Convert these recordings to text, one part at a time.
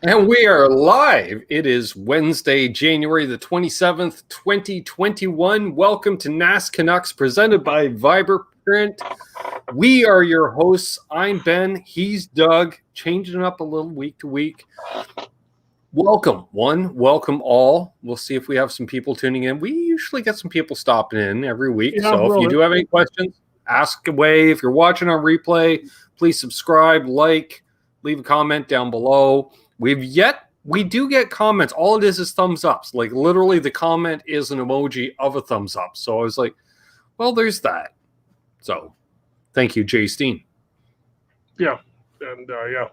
And we are live. It is Wednesday, January the 27th, 2021. Welcome to NasCanucks presented by Vibraprint. We are your hosts. I'm Ben. He's Doug. Changing it up a little week to week. Welcome, one. Welcome, all. We'll see if we have some people tuning in. We usually get some people stopping in every week. Yeah, so if you do have any questions, ask away. If you're watching on replay, please subscribe, like, leave a comment down below. We do get comments. All it is thumbs ups. Like literally the comment is an emoji of a thumbs up. So I was like, well, there's that. So thank you, Jay Steen. Yeah. And yeah.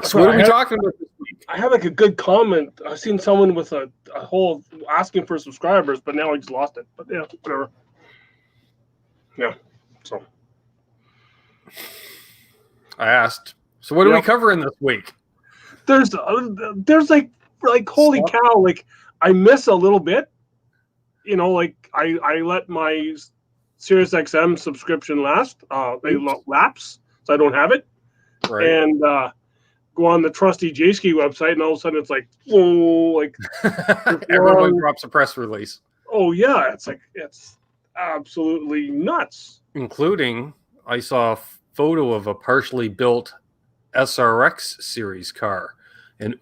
So what are we talking about this week? I have like a good comment. I've seen someone with a whole asking for subscribers, but now I just lost it. But yeah, whatever. Yeah. So I asked. So what are we covering this week? There's like holy cow, like I miss a little bit. You know, like I let my SiriusXM subscription lapse, so I don't have it. Right. And go on the trusty J-Ski website, and all of a sudden it's like, whoa, like everyone drops a press release. Oh yeah, it's absolutely nuts. Including, I saw a photo of a partially built SRX series car, and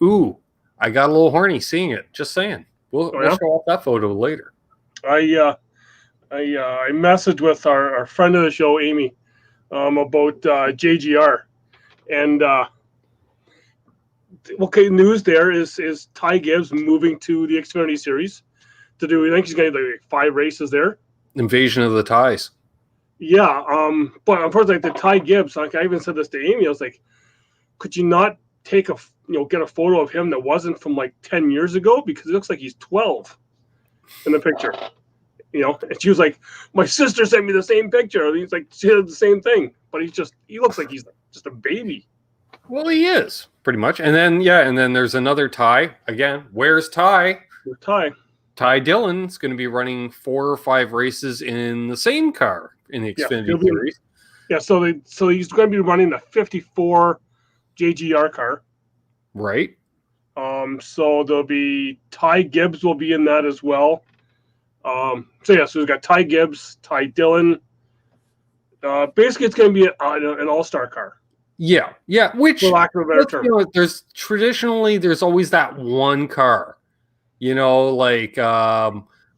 I got a little horny seeing it. Just saying, we'll show off that photo later. I messaged with our friend of the show, Amy, about JGR, and news there is Ty Gibbs moving to the Xfinity series to do. I think he's going to do like 5 races there. Invasion of the Ties. Yeah, but unfortunately, the Ty Gibbs. Like I even said this to Amy, I was like, could you not take get a photo of him that wasn't from like 10 years ago, because it looks like he's 12 in the picture. And she was like, my sister sent me the same picture. And he's like, she did the same thing, but he looks like he's just a baby. Well, he is pretty much. And then there's another Ty again. Where's Ty? Ty Dillon's going to be running 4 or 5 races in the same car in the Xfinity series. Yeah, so he's going to be running the 54 JGR car. Right. So there'll be Ty Gibbs will be in that as well. So we've got Ty Gibbs, Ty Dillon. Basically, it's going to be an all-star car. Yeah. Which, for lack of a better term, there's always that one car. Like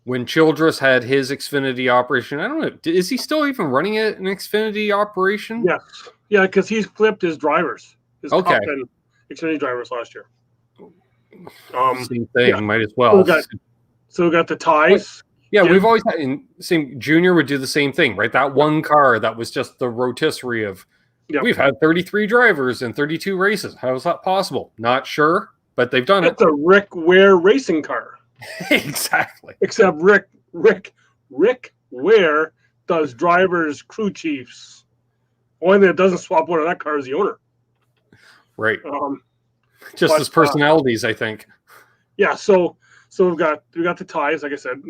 when Childress had his Xfinity operation. I don't know. Is he still even running an Xfinity operation? Yes. Yeah, because he's flipped his drivers. His Cup and Xfinity drivers last year. Same thing. Yeah. Might as well. So we got the Ties. Yeah, we've always had Junior would do the same thing, right? That one car that was just the rotisserie of. Yep. We've had 33 drivers in 32 races. How is that possible? Not sure, but they've done it. It's a Rick Ware racing car. Exactly. Except Rick Ware does drivers, crew chiefs. Only thing that doesn't swap one of that car is the owner. Right. Just his personalities, I think. Yeah. So we got the Ties, like I said,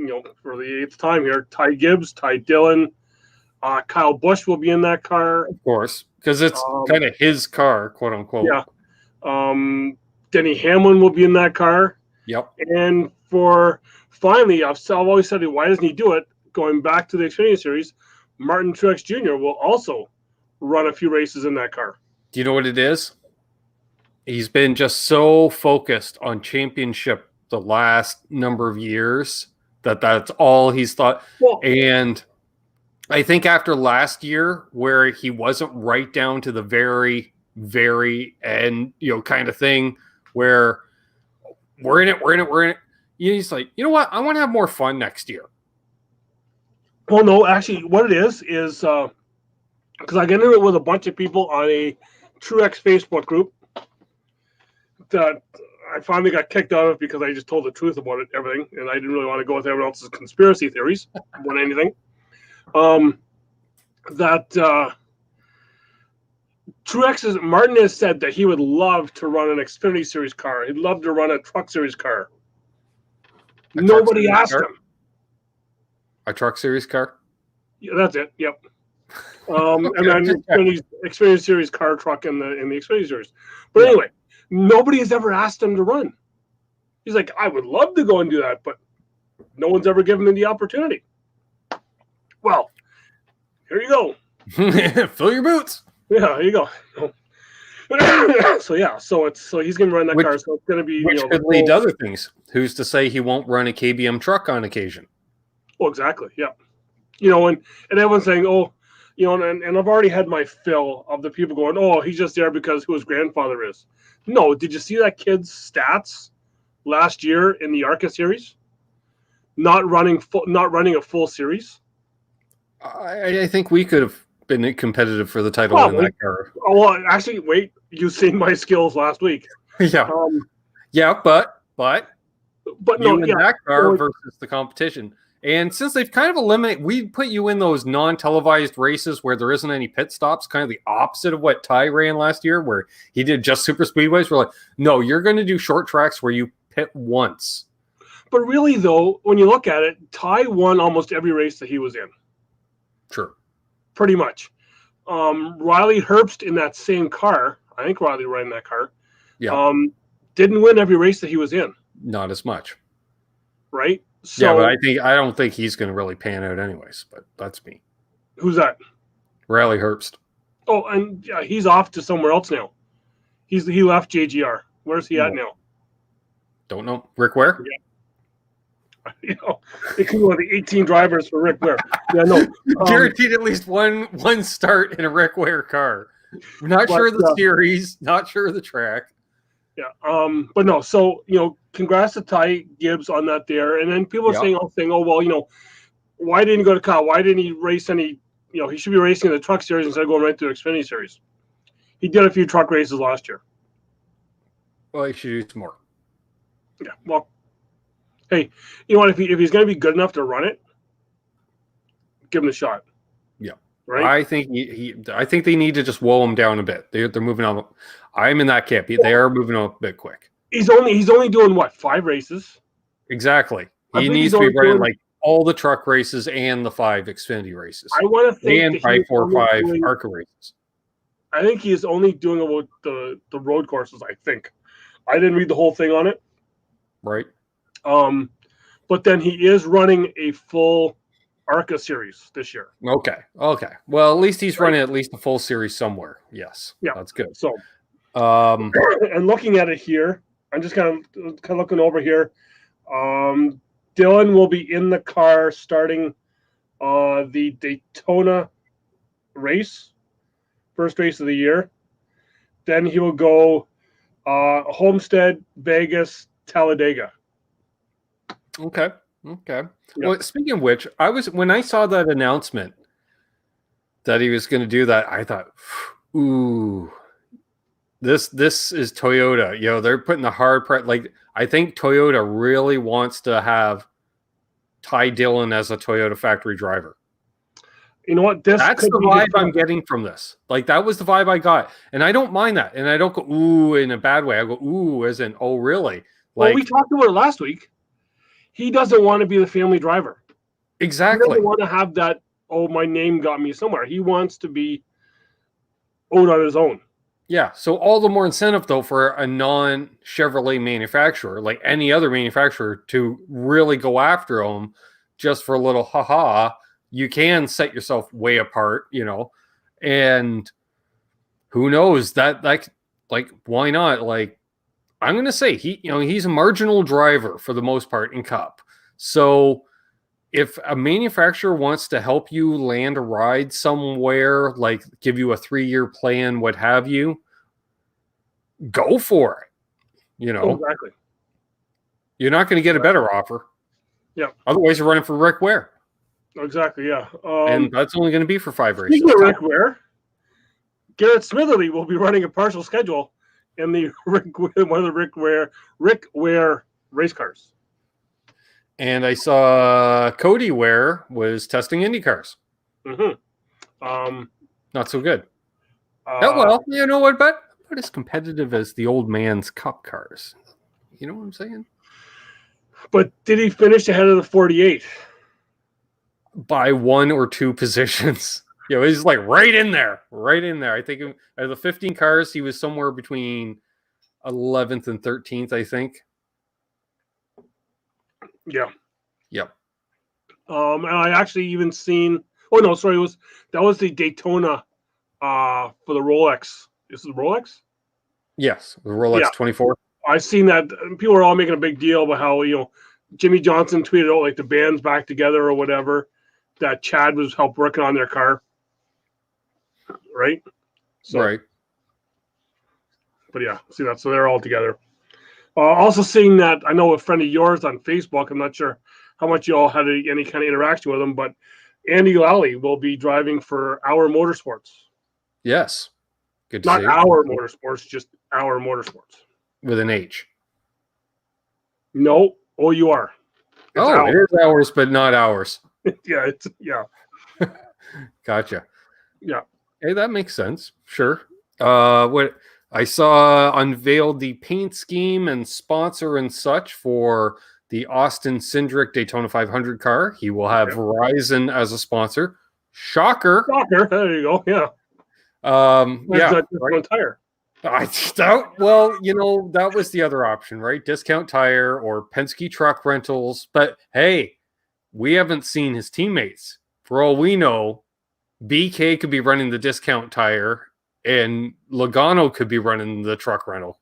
for the 8th time here. Ty Gibbs, Ty Dillon, Kyle Busch will be in that car, of course, because it's kind of his car, quote unquote. Yeah. Denny Hamlin will be in that car. Yep. And for finally, I've always said, why doesn't he do it? Going back to the Xfinity series, Martin Truex Jr. will also run a few races in that car. Do you know what it is? He's been just so focused on championship the last number of years that's all he's thought. Well, and I think after last year, where he wasn't right down to the very, very end, kind of thing, where we're in it. He's like, you know what? I want to have more fun next year. Well, no, actually, what it is because I get into it with a bunch of people on a Truex Facebook group that I finally got kicked out of because I just told the truth about everything, and I didn't really want to go with everyone else's conspiracy theories about anything. Martin has said that he would love to run an Xfinity Series car. He'd love to run a Truck Series car. Nobody asked him. A Truck Series car? Yeah, that's it. Yep. And then Xfinity Series car truck in the Xfinity Series. But anyway, nobody has ever asked him to run. He's like, I would love to go and do that, but no one's ever given me the opportunity. Well, here you go. Fill your boots. Yeah, here you go. So he's going to run that car. So it's going to be could lead to other things. Who's to say he won't run a KBM truck on occasion? Oh, exactly. Yeah. And everyone's saying, and I've already had my fill of the people going, oh, he's just there because who his grandfather is. No, did you see that kid's stats last year in the ARCA series? Not running a full series. I think we could have been competitive for the title in that car. Oh, well, actually, wait. You've seen my skills last week. Yeah. But no, that car versus the competition. And since they've kind of eliminated, we put you in those non-televised races where there isn't any pit stops, kind of the opposite of what Ty ran last year, where he did just super speedways. We're like, no, you're going to do short tracks where you pit once. But really, though, when you look at it, Ty won almost every race that he was in. Sure. Pretty much. Riley Herbst in that same car, I think Riley ran that car, didn't win every race that he was in. Not as much. Right? So, but I don't think he's going to really pan out anyways, but that's me. Who's that? Riley Herbst. Oh, and he's off to somewhere else now. He left JGR. Where's he at now? Don't know. Rick Ware? Yeah. It could be one of the 18 drivers for Rick Ware. Yeah, no. Guaranteed at least one start in a Rick Ware car. Not sure of the series, not sure of the track. Yeah. But no, so congrats to Ty Gibbs on that there. And then people are saying, oh well, why didn't he go to Kyle? Why didn't he race any? He should be racing in the truck series instead of going right to the Xfinity series. He did a few truck races last year. Well, he should do some more. Yeah. Well, hey, you know what? If he's going to be good enough to run it, give him a shot. Yeah. Right. I think I think they need to just whoa him down a bit. They're moving on. I'm in that camp. They are moving on a bit quick. He's only doing what, 5 races? Exactly. He needs to be running like all the truck races and the 5 Xfinity races. I want to think and 5 4 5 ARCA races. I think he is only doing about the road courses. I think. I didn't read the whole thing on it. Right. But then he is running a full ARCA series this year. Okay. Well, at least he's running at least a full series somewhere. Yes. Yeah. That's good. So, and looking at it here, I'm just kind of looking over here. Dylan will be in the car starting the Daytona race, first race of the year. Then he will go Homestead, Vegas, Talladega. Okay. Yep. Well, speaking of which, when I saw that announcement that he was going to do that, I thought, ooh, this is Toyota. They're putting the hard press. Like, I think Toyota really wants to have Ty Dillon as a Toyota factory driver. You know what? That's the vibe I'm getting from this. Like, that was the vibe I got. And I don't mind that. And I don't go, ooh, in a bad way. I go, ooh, as in, oh, really? Well, we talked about it last week. He doesn't want to be the family driver. Exactly. He doesn't want to have that, oh, my name got me somewhere. He wants to be out on his own. Yeah. So all the more incentive, though, for a non-Chevrolet manufacturer, like any other manufacturer, to really go after him just for a little ha-ha. You can set yourself way apart, and who knows that, like, why not? Like, I'm going to say he's a marginal driver for the most part in Cup. So if a manufacturer wants to help you land a ride somewhere, like give you a 3-year plan, what have you, go for it. Exactly. You're not going to get a better offer. Yeah. Otherwise, you're running for Rick Ware. Exactly. Yeah. And that's only going to be for 5 races. Speaking of Rick Ware, Garrett Smitherly will be running a partial schedule in the one of the Rick Ware race cars. And I saw Cody Ware was testing Indy cars. Mm-hmm. Not so good. Well, you know what? But as competitive as the old man's Cup cars. You know what I'm saying? But did he finish ahead of the 48? By 1 or 2 positions. You know, he's like right in there. I think out of the 15 cars, he was somewhere between 11th and 13th, I think. Yeah. Yep. And I actually even seen. Oh no, sorry, that was the Daytona for the Rolex. Is it the Rolex? Yes, the Rolex Yeah. 24. I seen that people were all making a big deal about how Jimmy Johnson tweeted out like the band's back together or whatever. That Chad was helped working on their car, right? So, Right. But yeah, see that. So they're all together. Also seeing that, I know a friend of yours on Facebook. I'm not sure how much you all had any kind of interaction with him, but Andy Lally will be driving for Our Motorsports. Yes. Good to Not see. Our Motorsports, just Our Motorsports. With an H. No, OUR. It is ours, but not ours. Yeah. Gotcha. Yeah. Hey, that makes sense. Sure. What I saw unveiled the paint scheme and sponsor and such for the Austin Cindric Daytona 500 car. He will have Verizon as a sponsor. Shocker. There you go. Yeah. Right. Tire. Well, that was the other option, right? Discount Tire or Penske Truck Rentals. But hey, we haven't seen his teammates. For all we know, BK could be running the Discount Tire and Logano could be running the truck rental.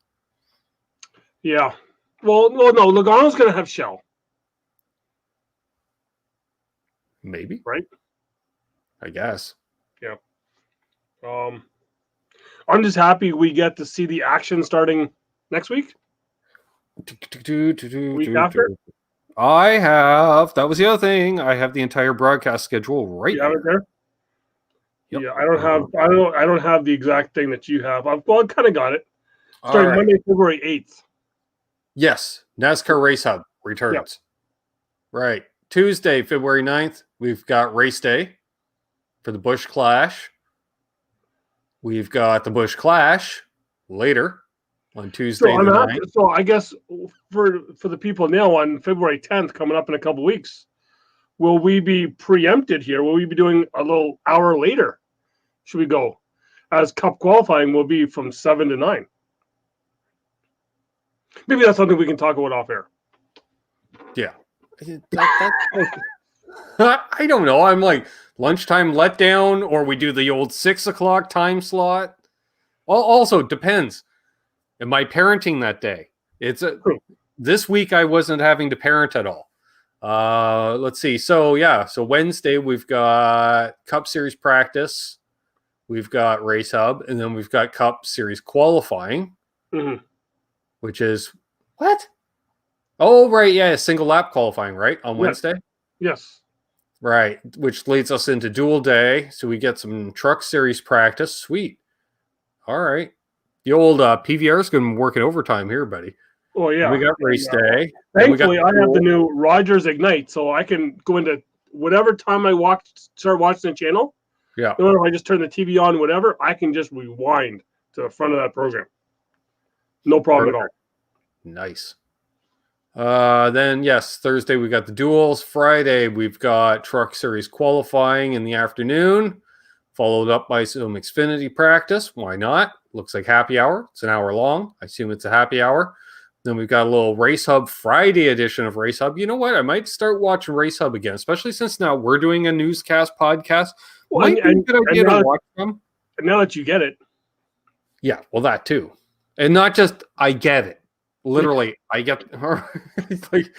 Yeah. Well, no, Logano's going to have Shell. Maybe. Right? I guess. Yeah. I'm just happy we get to see the action starting next week. Week after? That was the other thing. I have the entire broadcast schedule right there. Yep. Yeah, I don't have the exact thing that you have. I kind of got it. Starting Monday, February 8th. Yes, NASCAR Race Hub returns. Yep. Right. Tuesday, February 9th, we've got race day for the Busch Clash. We've got the Busch Clash later on Tuesday. So I guess for the people now on February 10th, coming up in a couple weeks, will we be preempted here? Will we be doing a little hour later? Should we go? As Cup qualifying will be from 7 to 9. Maybe that's something we can talk about off air. Yeah. I don't know. I'm like lunchtime letdown, or we do the old 6 o'clock time slot. Also depends. Am I parenting that day? This week I wasn't having to parent at all. Let's see. So Wednesday we've got Cup Series practice, we've got Race Hub, and then we've got Cup Series qualifying, which is what? Oh, right. Yeah. Single lap qualifying, right? On Wednesday? Yes. Right. Which leads us into dual day. So we get some Truck Series practice. Sweet. All right. The old PVR is going to be working overtime here, buddy. Oh, yeah. We got race day. Thankfully, I have the new Rogers Ignite, so I can go into whatever time I start watching the channel. Yeah. No matter if I just turn the TV on, whatever, I can just rewind to the front of that program. No problem at all. Nice. Then, yes, Thursday we got the duels. Friday we've got Truck Series qualifying in the afternoon, followed up by some Xfinity practice. Why not? Looks like happy hour. It's an hour long. I assume it's a happy hour. Then we've got a little Race Hub Friday edition of Race Hub. You know what? I might start watching Race Hub again, especially since now we're doing a newscast podcast. Might be a good idea to watch them. Now that you get it. Yeah, well, that too. And not just I get it. Literally, I get it's like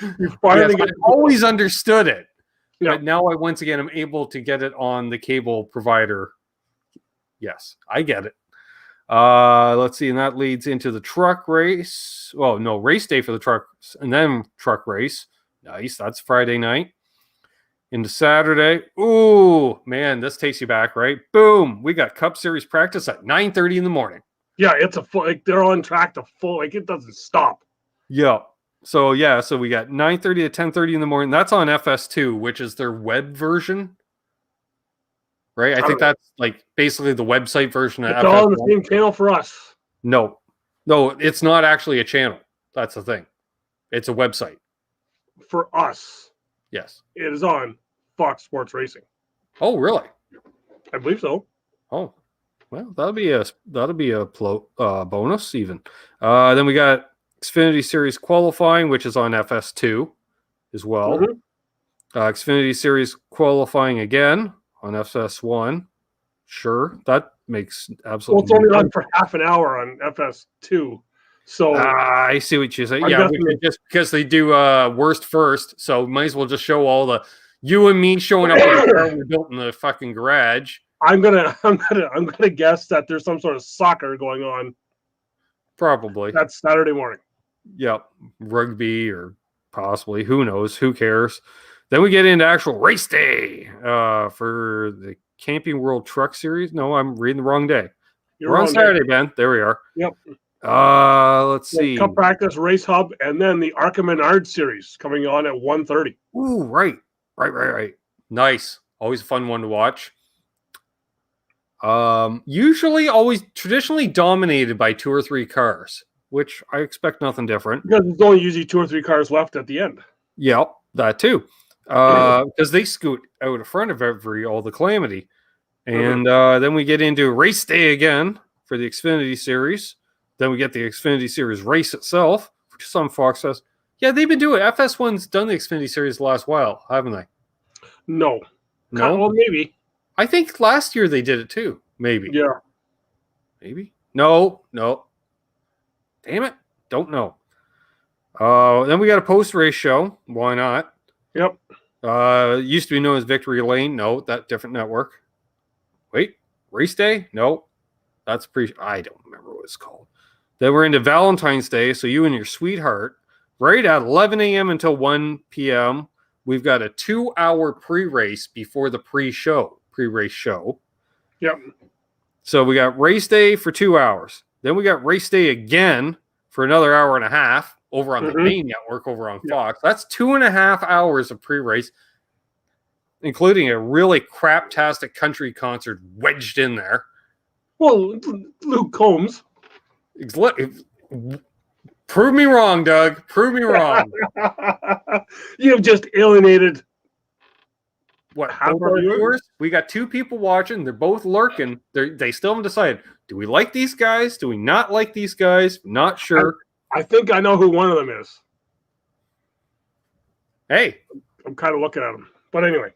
I always understood it. Yeah. But now I once again am able to get it on the cable provider. Yes, I get it. Let's see, and that leads into the truck race. Well, no, race day for the trucks, and then truck race. Nice, that's Friday night. Into Saturday. Ooh, man, this takes you back, right? Boom, we got Cup Series practice at 9:30 in the morning. Yeah, it's a full. They're on track to full. It doesn't stop. Yeah. So we got 9:30 to 10:30 in the morning. That's on FS2, which is their web version. Right? I think that's like basically the website version of FS1. It's all on the same channel for us. No, it's not actually a channel. That's the thing. It's a website. For us. Yes. It is on Fox Sports Racing. Oh, really? I believe so. Oh, well, that'll be a bonus even. Then we got Xfinity Series qualifying, which is on FS2 as well. Mm-hmm. Xfinity Series qualifying again on FS1. Sure, that makes absolutely. Well, it's only on for half an hour on FS2, so I see what you're saying. I'm Yeah, guessing just because they do worst first, so might as well just show all the you and me showing up with a car we built in the fucking garage. I'm gonna guess that there's some sort of soccer going on. Probably. That's Saturday morning. Yep, rugby or possibly. Who knows? Who cares? Then we get into actual race day for the Camping World Truck Series. No, I'm reading the wrong day. We're on Saturday, Ben. There we are. Yep. Let's see. Cup Practice, Race Hub, and then the Arca Menard Series coming on at 1:30. Ooh, right. Nice. Always a fun one to watch. Usually always traditionally dominated by 2 or 3 cars, which I expect nothing different. Because there's only usually 2 or 3 cars left at the end. Yep, that too. Because they scoot out in front of all the calamity. And then we get into race day again for the Xfinity Series. Then we get the Xfinity Series race itself, which some Fox says, yeah, they've been doing it. FS1's done the Xfinity Series the last while, haven't they? No. Well, maybe. I think last year they did it too. Maybe. Yeah. Maybe. No. Damn it. Don't know. Then we got a post-race show. Why not? Yep. Used to be known as Victory Lane. No, that different network. Wait, race day? No, that's I don't remember what it's called. Then we're into Valentine's Day. So you and your sweetheart, right at 11 a.m. until 1 p.m. We've got a 2-hour pre-race before the pre-race show. Yep. So we got race day for 2 hours. Then we got race day again for another hour and a half over on the main network over on Fox. That's 2.5 hours of pre-race, including a really craptastic country concert wedged in there. Well, Luke Combs. Prove me wrong, Doug. Prove me wrong. You have just alienated what? Half our viewers? We got 2 people watching. They're both lurking. They still haven't decided. Do we like these guys? Do we not like these guys? Not sure. I think I know who one of them is. Hey. I'm kind of looking at him. But anyway.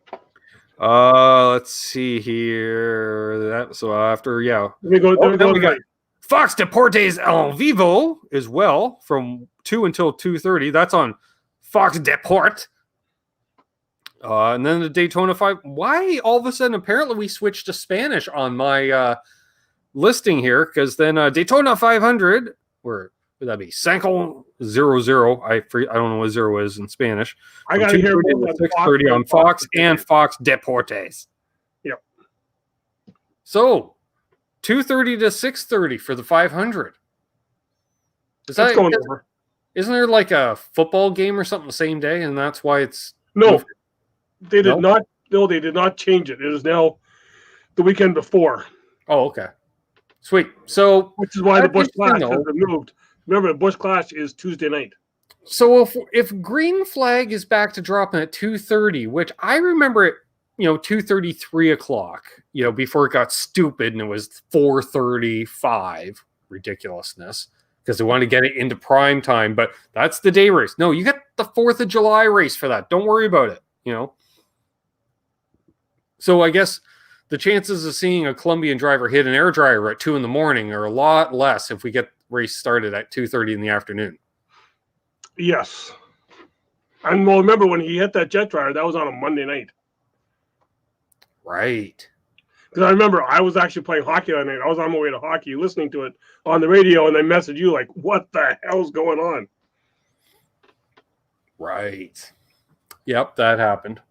Let's see here. So after, yeah. We got Fox Deportes en vivo as well from 2 until 2:30. That's on Fox Deport. And then the Daytona 5. Why all of a sudden? Apparently, we switched to Spanish on my listing here because then Daytona 500, where would that be? Cinco 00. I don't know what 0 is in Spanish. I got to hear 6:30 on Fox and Fox Deportes. Yep. So 2:30 to 6:30 for the 500. That's going over. Isn't there like a football game or something the same day, and that's why it's no? They did not. No, they did not change it. It is now the weekend before. Oh, okay, sweet. So, which is why the Busch Clash has been moved. Remember, the Busch Clash is Tuesday night. So if Green Flag is back to dropping at 2:30, which I remember it, 2:30, 3 o'clock, before it got stupid and it was 4:35, ridiculousness, because they wanted to get it into prime time, but that's the day race. No, you got the 4th of July race for that. Don't worry about it, So I guess the chances of seeing a Colombian driver hit an air dryer at 2 a.m. are a lot less if we get race started at 2:30 in the afternoon. Yes. And well, remember when he hit that jet dryer, that was on a Monday night. Right. Because I remember I was actually playing hockey that night. I was on my way to hockey, listening to it on the radio, and I messaged you like, what the hell's going on? Right. Yep, that happened.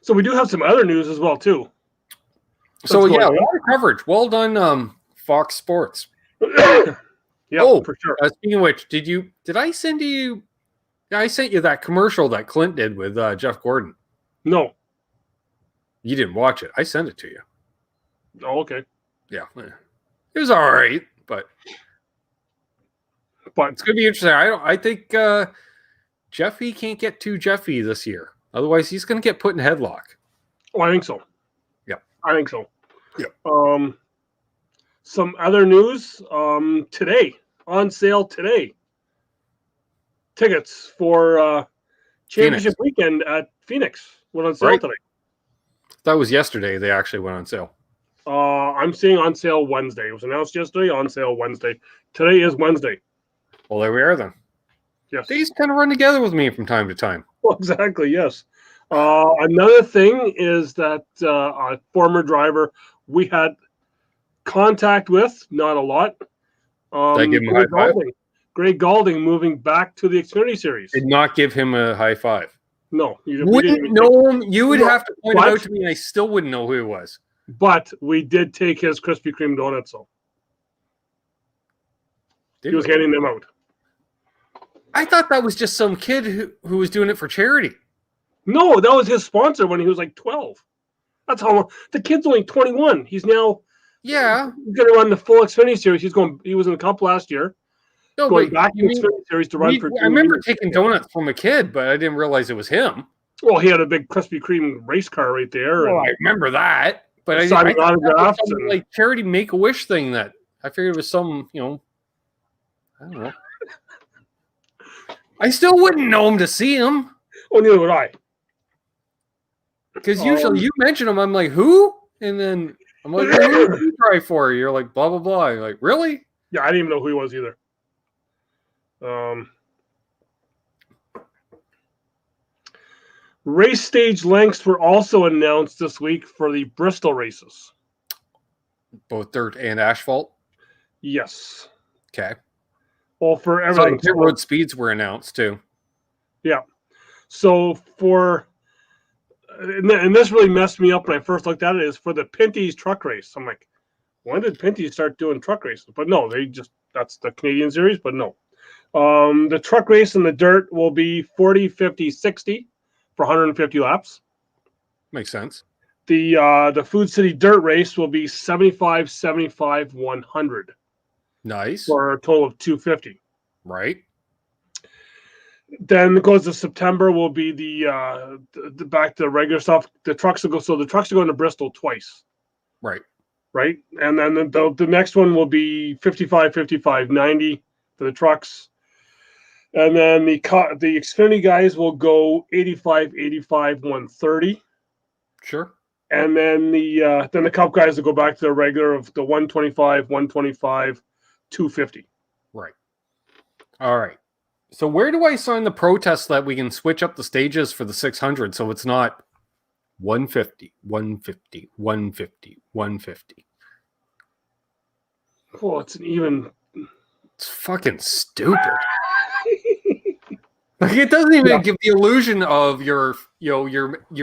So we do have some other news as well, too. So, yeah, a lot of coverage. Well done, Fox Sports. Yeah, for sure. Speaking of which, did I send you? I sent you that commercial that Clint did with Jeff Gordon. No, you didn't watch it. I sent it to you. Oh, okay. Yeah, it was all right, but it's gonna be interesting. I think Jeffy can't get too Jeffy this year. Otherwise, he's gonna get put in headlock. Oh, I think so. Yeah. I think so. Yeah. Some other news today, on sale today. Tickets for championship weekend at Phoenix went on sale today. That was yesterday. They actually went on sale. I'm seeing on sale Wednesday. It was announced yesterday, on sale Wednesday. Today is Wednesday. Well, there we are then. Yes. These kind of run together with me from time to time. Well, exactly, yes. Another thing is that a former driver we had contact with, not a lot. Did I give him a high five? Greg Galding moving back to the Xfinity Series. Did not give him a high five. No. Wouldn't know him. You would have to point him out to me, and I still wouldn't know who he was. But we did take his Krispy Kreme donuts, so he was handing them out. I thought that was just some kid who was doing it for charity. No, that was his sponsor when he was like 12. That's how long. The kid's only 21. He's now he's going to run the full Xfinity Series. He was in the Cup last year. No, going back to the Xfinity Series to run for 2 I remember taking donuts from a kid, but I didn't realize it was him. Well, he had a big Krispy Kreme race car right there. Well, I remember that. But I thought some like charity Make-A-Wish thing that I figured it was some, I don't know. I still wouldn't know him to see him. Oh, neither would I. Because usually you mention him, I'm like, who? And then I'm like, who did you try for? You're like, blah, blah, blah. You're like, really? Yeah, I didn't even know who he was either. Race stage lengths were also announced this week for the Bristol races. Both dirt and asphalt? Yes. Okay. Well, for everything. Pit road speeds were announced too. Yeah. So and this really messed me up when I first looked at it, is for the Pinty's truck race. I'm like, when did Pinty's start doing truck races? But no, that's the Canadian series, but no. The truck race in the dirt will be 40, 50, 60 for 150 laps. Makes sense. The Food City dirt race will be 75, 75, 100. Nice. For a total of 250. Right. Then it goes to September will be the back to the regular stuff. The trucks will go into Bristol twice. Right. Right. And then the next one will be 55, 55, 90 for the trucks. And then the Xfinity guys will go 85, 85, 130. Sure. And then the Cup guys will go back to the regular of the 125, 125, 250. Right. All right. So where do I sign the protest that we can switch up the stages for the 600 so it's not 150, 150, 150, 150? Oh, it's fucking stupid. Like, it doesn't even give the illusion of your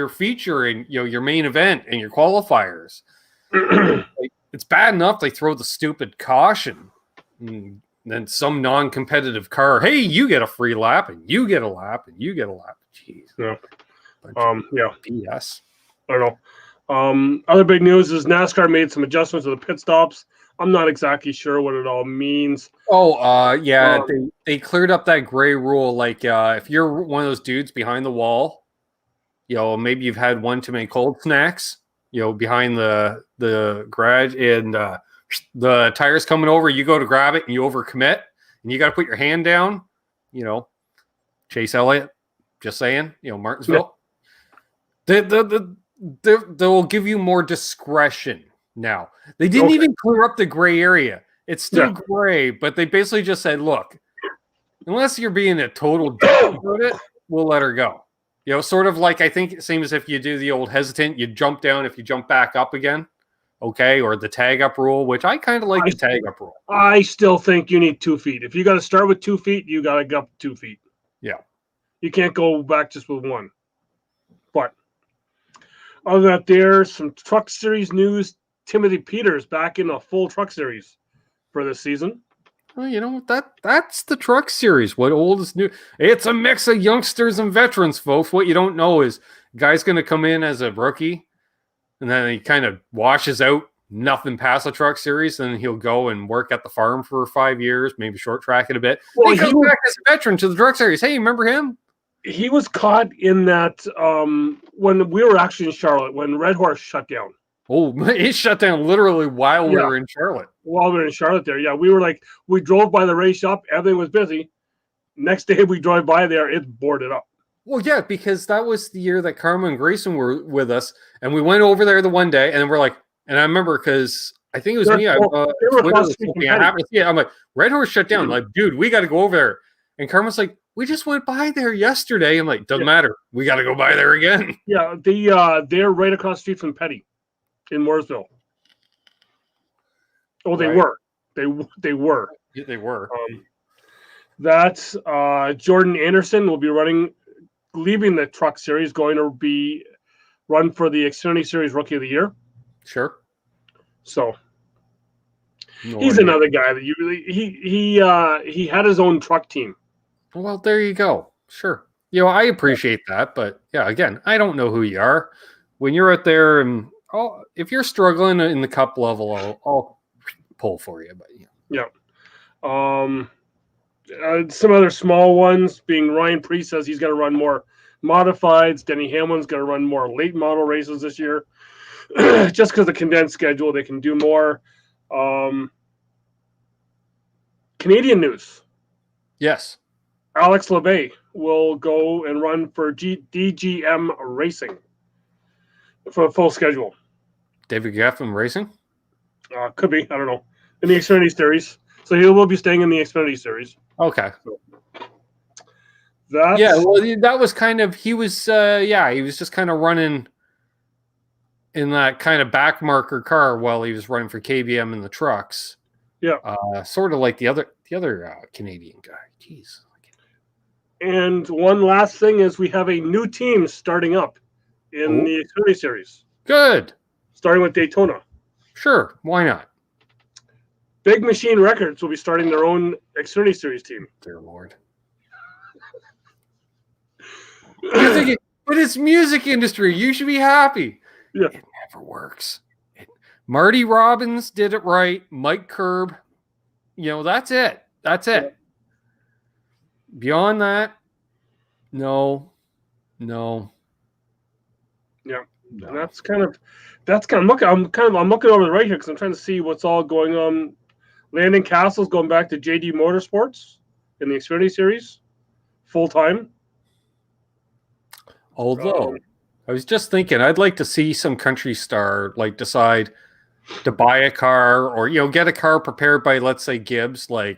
feature and your main event and your qualifiers. Like, it's bad enough they throw the stupid caution. And then some non-competitive car, hey, you get a free lap, and you get a lap, and you get a lap. Jeez. Yeah. BS. I don't know. Other big news is NASCAR made some adjustments to the pit stops. I'm not exactly sure what it all means. They cleared up that gray rule. Like, if you're one of those dudes behind the wall, maybe you've had one too many cold snacks, behind the garage, and the tire's coming over, you go to grab it and you overcommit and you got to put your hand down, Chase Elliott, just saying, Martinsville. Yeah. They'll give you more discretion now. They didn't even clear up the gray area. It's still gray, but they basically just said, look, unless you're being a total dick about it, we'll let her go. Sort of like, I think, same as if you do the old hesitant, you jump down if you jump back up again. Okay, or the tag up rule, which I kind of like the tag up rule. I still think you need 2 feet. If you got to start with 2 feet, you got to go up 2 feet. Yeah. You can't go back just with 1. But other than that, there's some truck series news. Timothy Peters back in a full truck series for this season. Well, that's the truck series. What old is new? It's a mix of youngsters and veterans, folks. What you don't know is guy's going to come in as a rookie, and then he kind of washes out nothing past the truck series, and he'll go and work at the farm for 5 years, maybe short track it a bit. Well, he comes back as a veteran to the truck series. Hey, remember him? He was caught in that when we were actually in Charlotte, when Red Horse shut down. Oh, it shut down literally while we were in Charlotte. While we were in Charlotte there, yeah. We drove by the race shop, everything was busy. Next day we drove by there, it's boarded up. Well, yeah, because that was the year that Karma and Grayson were with us, and we went over there the one day, and we're like, and I remember because I think it was me. I'm like, Red Horse shut down. I'm like, dude, we got to go over there. And Karma's like, we just went by there yesterday. I'm like, doesn't matter. We got to go by there again. Yeah, they're right across the street from Petty in Mooresville. Oh, they were. They were. Yeah, they were. That's Jordan Anderson will be leaving the truck series, going to be run for the Xfinity Series Rookie of the Year. Sure. So he's another guy that he had his own truck team. Well, there you go. Sure. I appreciate that, but yeah, again, I don't know who you are. When you're out there and if you're struggling in the cup level, I'll pull for you. But some other small ones being Ryan Priest says he's going to run more modifieds. Denny Hamlin's going to run more late model races this year. Just because of the condensed schedule, they can do more. Canadian news. Yes. Alex LeBay will go and run for DGM Racing for a full schedule. David Geffen Racing? Could be. I don't know. In the Xfinity Series. So he will be staying in the Xfinity Series. Okay. So that was kind of, he was just kind of running in that kind of back marker car while he was running for KBM in the trucks. Yeah. Sort of like the other Canadian guy. Jeez. And one last thing is we have a new team starting up in the Xfinity Series. Good. Starting with Daytona. Sure. Why not? Big Machine Records will be starting their own Xfinity Series team. Dear Lord. But it's music industry. You should be happy. Yeah. It never works. Marty Robbins did it right. Mike Curb. That's it. That's it. Yeah. Beyond that, no. Yeah. No. And I'm looking over the right here because I'm trying to see what's all going on. Landon Castle's going back to JD Motorsports in the Xfinity Series full time. Although I was just thinking, I'd like to see some country star decide to buy a car or get a car prepared by, let's say, Gibbs. I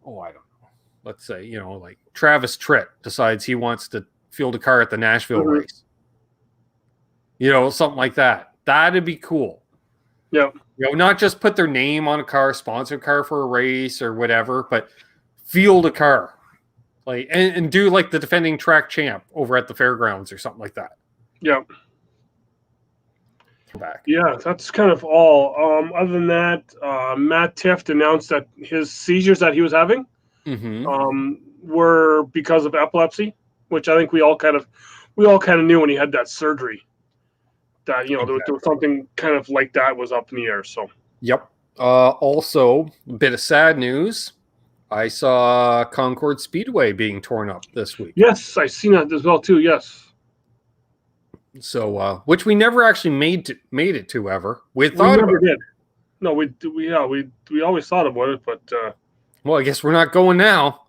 don't know. Let's say Travis Tritt decides he wants to field a car at the Nashville race. Something like that. That'd be cool. Yeah. Not just put their name on a car, sponsor a car for a race or whatever, but field a car. And do the defending track champ over at the fairgrounds or something like that. Yeah. Back. Yeah, that's kind of all. Other than that, Matt Tifft announced that his seizures that he was having were because of epilepsy, which I think we all kind of knew when he had that surgery. That there was something kind of like that was up in the air. So. Yep. Also, a bit of sad news. I saw Concord Speedway being torn up this week. Yes, I seen that as well too. Yes. So, which we never actually made it to ever. We never did. No, we always thought about it, but. Well, I guess we're not going now.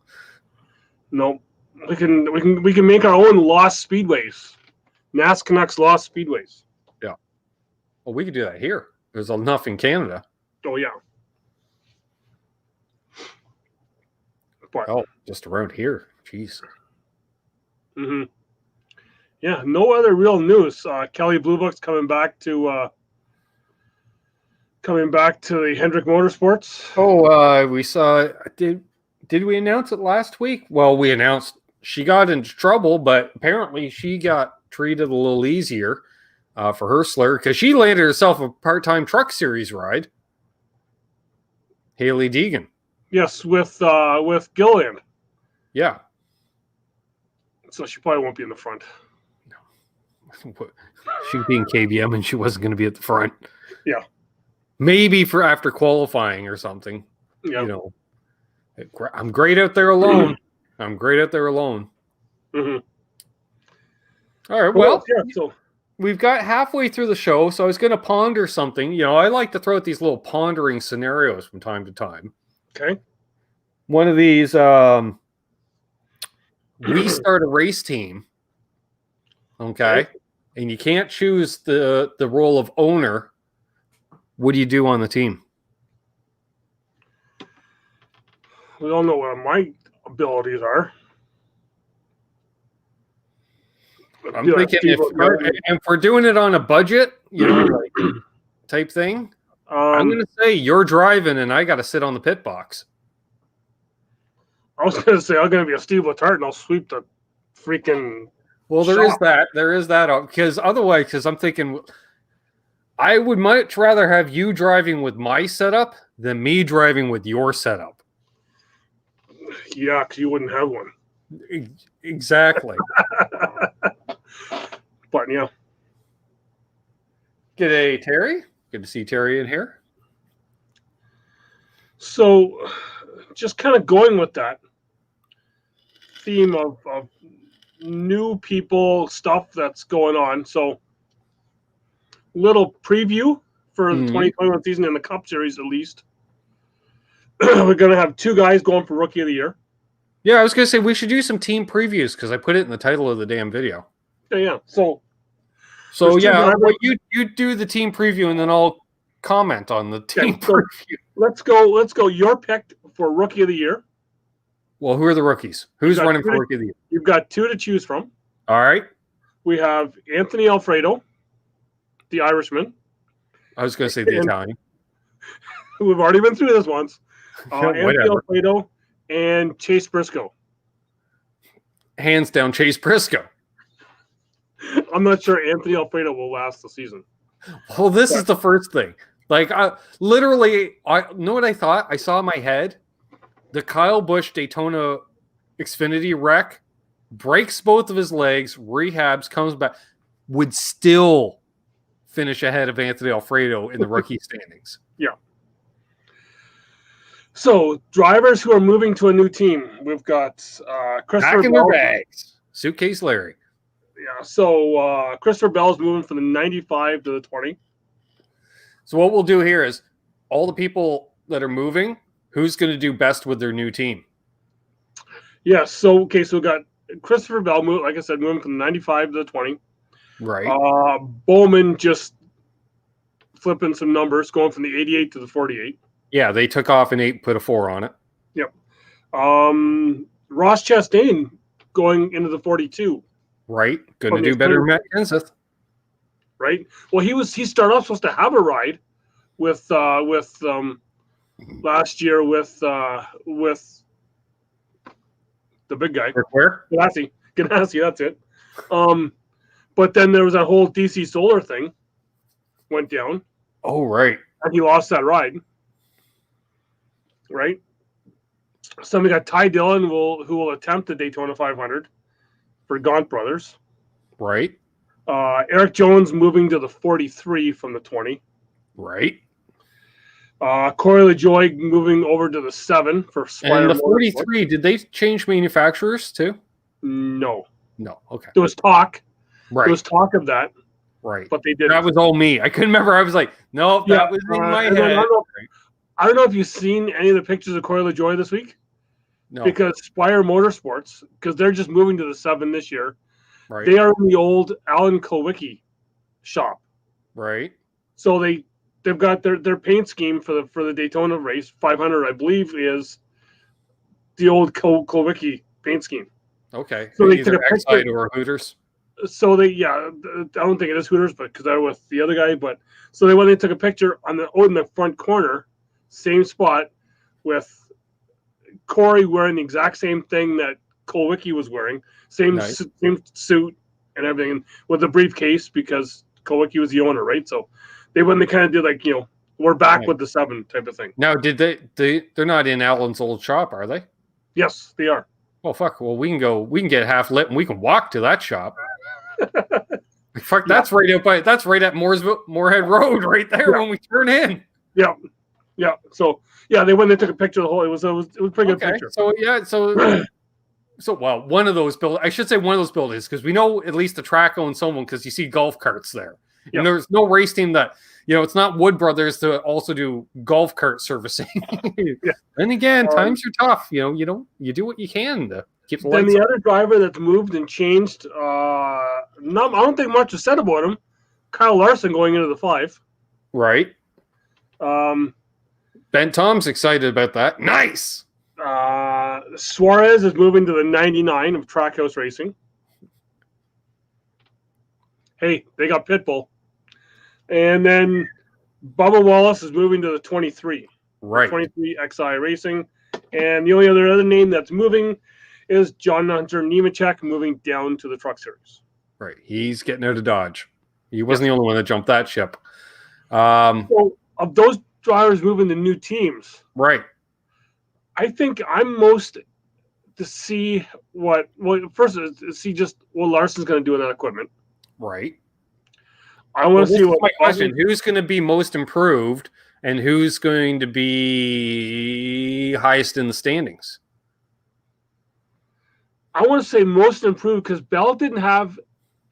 No, we can make our own lost speedways. NasCanucks lost speedways. Yeah. Well, we could do that here. There's enough in Canada. Oh yeah. But, just around here. Jeez. Mm-hmm. Yeah, no other real news. Kelly Blue Book's coming back to the Hendrick Motorsports. Oh, we saw. Did we announce it last week? Well, we announced she got into trouble, but apparently she got treated a little easier for her slur because she landed herself a part-time truck series ride. Haley Deegan. Yes, with Gilliland. Yeah. So she probably won't be in the front. No. She'd be in KBM and she wasn't going to be at the front. Yeah. Maybe for after qualifying or something. Yeah. I'm great out there alone. I'm great out there alone. Mm-hmm. All right. Well, yeah, so we've got halfway through the show, so I was going to ponder something. You know, I like to throw out these little pondering scenarios from time to time. okay. One of these, we start a race team, okay, and you can't choose the role of owner. What do you do on the team? We all know what my abilities are. I'm thinking if we're doing it on a budget, you know, like type thing, I'm going to say you're driving and I got to sit on the pit box. I was going to say I'm going to be a Steve Letarte and I'll sweep the freaking. Well, there is that. There is that. Because otherwise, because I'm thinking I would much rather have you driving with my setup than me driving with your setup. Yeah, because you wouldn't have one. Exactly. But yeah. G'day, Terry. Good to see Terry in here. So, just kind of going with that theme of new people, stuff that's going on. So, little preview for the 2021 season in the Cup Series, at least. We're going to have two guys going for Rookie of the Year. Yeah, I was going to say we should do some team previews because I put it in the title of the damn video. Yeah. So yeah, well, you do the team preview and then I'll comment on the team preview. Let's go. Your pick for Rookie of the Year. Well, who are the rookies? Who's running for Rookie of the Year? You've got two to choose from. All right. We have Anthony Alfredo, the Irishman. I was going to say the Italian. We've already been through this once. Anthony Alfredo and Chase Briscoe. Hands down, Chase Briscoe. I'm not sure Anthony Alfredo will last the season. Well, this is the first thing. Like, I know what I thought? I saw in my head the Kyle Busch Daytona Xfinity wreck, breaks both of his legs, rehabs, comes back, would still finish ahead of Anthony Alfredo in the rookie standings. Yeah. So, drivers who are moving to a new team. We've got Christopher Back in their bags. Suitcase Larry. Yeah, so Christopher Bell's moving from the 95 to the 20. So what we'll do here is all the people that are moving, who's going to do best with their new team? Yeah, so we've got Christopher Bell, like I said, moving from the 95 to the 20. Right. Bowman just flipping some numbers, going from the 88 to the 48. Yeah, they took off an 8, put a 4 on it. Yep. Ross Chastain going into the 42. Right. Going to do better than Matt Kenseth. Right. Well, he started off supposed to have a ride with last year with the big guy. Where? Ganassi, that's it. But then there was that whole DC Solar thing went down. Oh, right. And he lost that ride. Right. So we got Ty Dillon who will attempt the Daytona 500 for Gaunt Brothers. Right. Eric Jones moving to the 43 from the 20. Right. Corey LaJoie moving over to the 7 for Spire. And the 43, did they change manufacturers too? No. Okay. There was talk. Right. There was talk of that. Right. But they didn't. That was all me. I couldn't remember. I was like, no, that was in my head. I don't know if you've seen any of the pictures of Corey LaJoie this week. No. Because Spire Motorsports, because they're just moving to the 7 this year. Right. They are in the old Alan Kulwicki shop. Right. So they've got their paint scheme for the Daytona race 500, I believe, is the old Kulwicki paint scheme. Okay. So they either took a picture or Hooters. So I don't think it is Hooters, but because they're with the other guy. But so they took a picture in the front corner, same spot, with Corey wearing the exact same thing that Kulwicki was wearing, same suit and everything, with a briefcase because Kulwicki was the owner, right? So they kind of did we're back with the 7 type of thing. Now, did they're not in Alan's old shop, are they? Yes, they are. Well, fuck. Well, we can get half lit and we can walk to that shop. Fuck, that's right at Moorhead Road right there when we turn in. Yeah. Yeah. So they took a picture of the whole. It was a pretty good picture. So So, well, one of those buildings, I should say one of those buildings, because we know at least the track owns someone because you see golf carts there. Yep. And there's no race team that, it's not Wood Brothers to also do golf cart servicing. Yeah. And again, times are tough. You do what you can to keep the Then lights the on. other driver that's moved and changed, I don't think much is said about him. Kyle Larson going into the 5. Right. Um, Ben Tom's excited about that. Nice. Suarez is moving to the 99 of Trackhouse Racing. Hey, they got Pitbull. And then Bubba Wallace is moving to the 23. Right. 23 XI Racing. And the only other name that's moving is John Hunter Nemechek moving down to the Truck Series. Right. He's getting out of Dodge. He wasn't the only one that jumped that ship. So of those drivers moving to new teams, right. I think I'm most to see first is to see just what Larson's going to do with that equipment. Right. I want to see what my question. Who's going to be most improved and who's going to be highest in the standings? I want to say most improved because Bell didn't have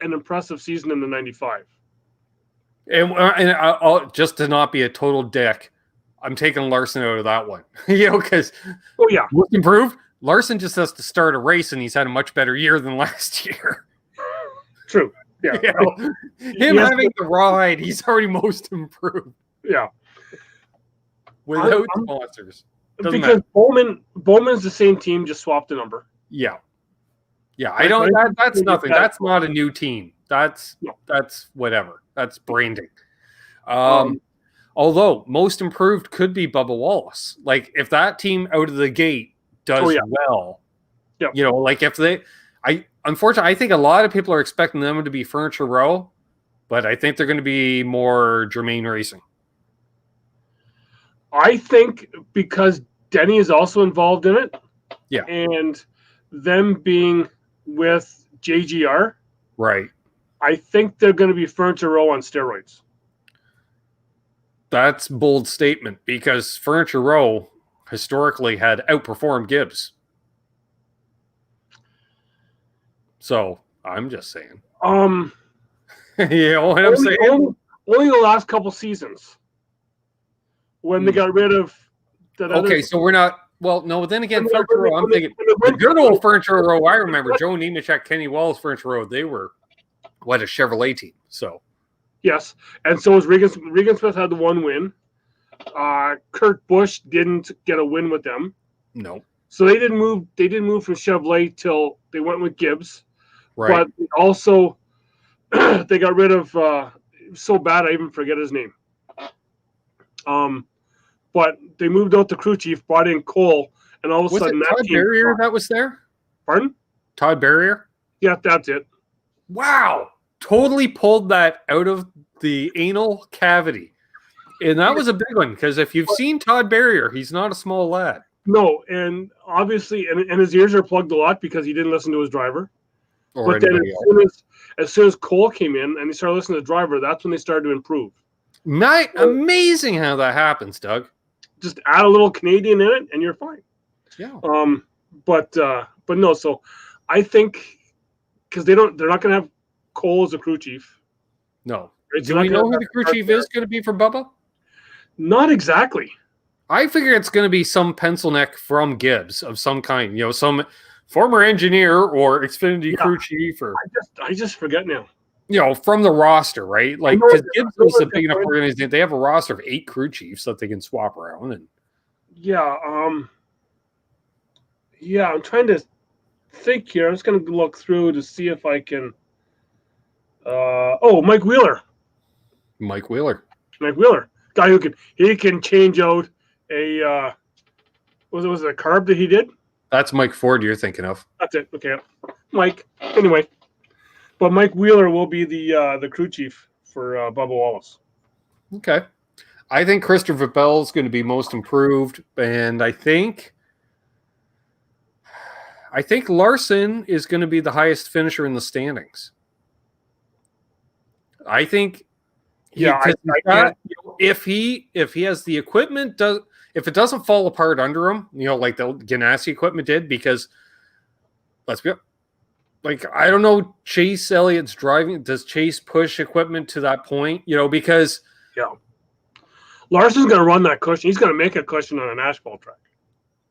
an impressive season in the 95. And I'll, just to not be a total dick, I'm taking Larson out of that one. Because most improved, Larson just has to start a race and he's had a much better year than last year. True. Yeah. Him having the ride, he's already most improved. Yeah. Without sponsors. Doesn't because matter. Bowman's the same team, just swapped the number. Yeah. Yeah. That's nothing. That's not a new team. That's whatever. That's branding. Although most improved could be Bubba Wallace. Like if that team out of the gate does well, like if unfortunately, I think a lot of people are expecting them to be Furniture Row, but I think they're going to be more Germain Racing. I think because Denny is also involved in it. Yeah. And them being with JGR. Right. I think they're going to be Furniture Row on steroids. That's a bold statement because Furniture Row historically had outperformed Gibbs. So I'm just saying. I'm saying? Only the last couple seasons when they got rid of that. Okay, so we're not. Well, no. Then again, Furniture Row. I'm thinking the good old Furniture Row. I remember Joe Nemechek, Kenny Wells, Furniture Row. They were a Chevrolet team. So yes, and so was Regan. Regan Smith had the one win. Kurt Busch didn't get a win with them. No. So they didn't move. They didn't move from Chevrolet till they went with Gibbs. Right. But also, they got rid of. So bad I even forget his name. But they moved out the crew chief, brought in Cole, and all of a sudden Todd Barrier that was there? Pardon? Todd Barrier? Yeah, that's it. Wow. Totally pulled that out of the anal cavity. And that was a big one, because if you've seen Todd Barrier, he's not a small lad. No, and obviously, and his ears are plugged a lot because he didn't listen to his driver. But then as soon as Cole came in and he started listening to the driver, that's when they started to improve. Amazing how that happens, Doug. Just add a little Canadian in it and you're fine. Yeah. But no, so I think because they're not going to have Cole as a crew chief. No. Right? Do we know who the crew chief is going to be for Bubba? Not exactly. I figure it's going to be some pencil neck from Gibbs of some kind. Some former engineer or Xfinity crew chief, or I just forget now. From the roster, right? Like, because Gibbs is a big enough organization, they have a roster of 8 crew chiefs that they can swap around. And I'm trying to think here. I'm just going to look through to see if I can. Mike Wheeler. Mike Wheeler, guy who can change out a was it a carb that he did? That's Mike Ford you're thinking of. That's it. Okay, Mike. Anyway, but Mike Wheeler will be the crew chief for Bubba Wallace. Okay, I think Christopher Bell is going to be most improved, and I think Larson is going to be the highest finisher in the standings. I think. If he has the equipment, if it doesn't fall apart under him, like the Ganassi equipment did, because let's be like, I don't know, Chase Elliott's driving. Does Chase push equipment to that point? Because Larson's going to run that cushion. He's going to make a cushion on an asphalt track.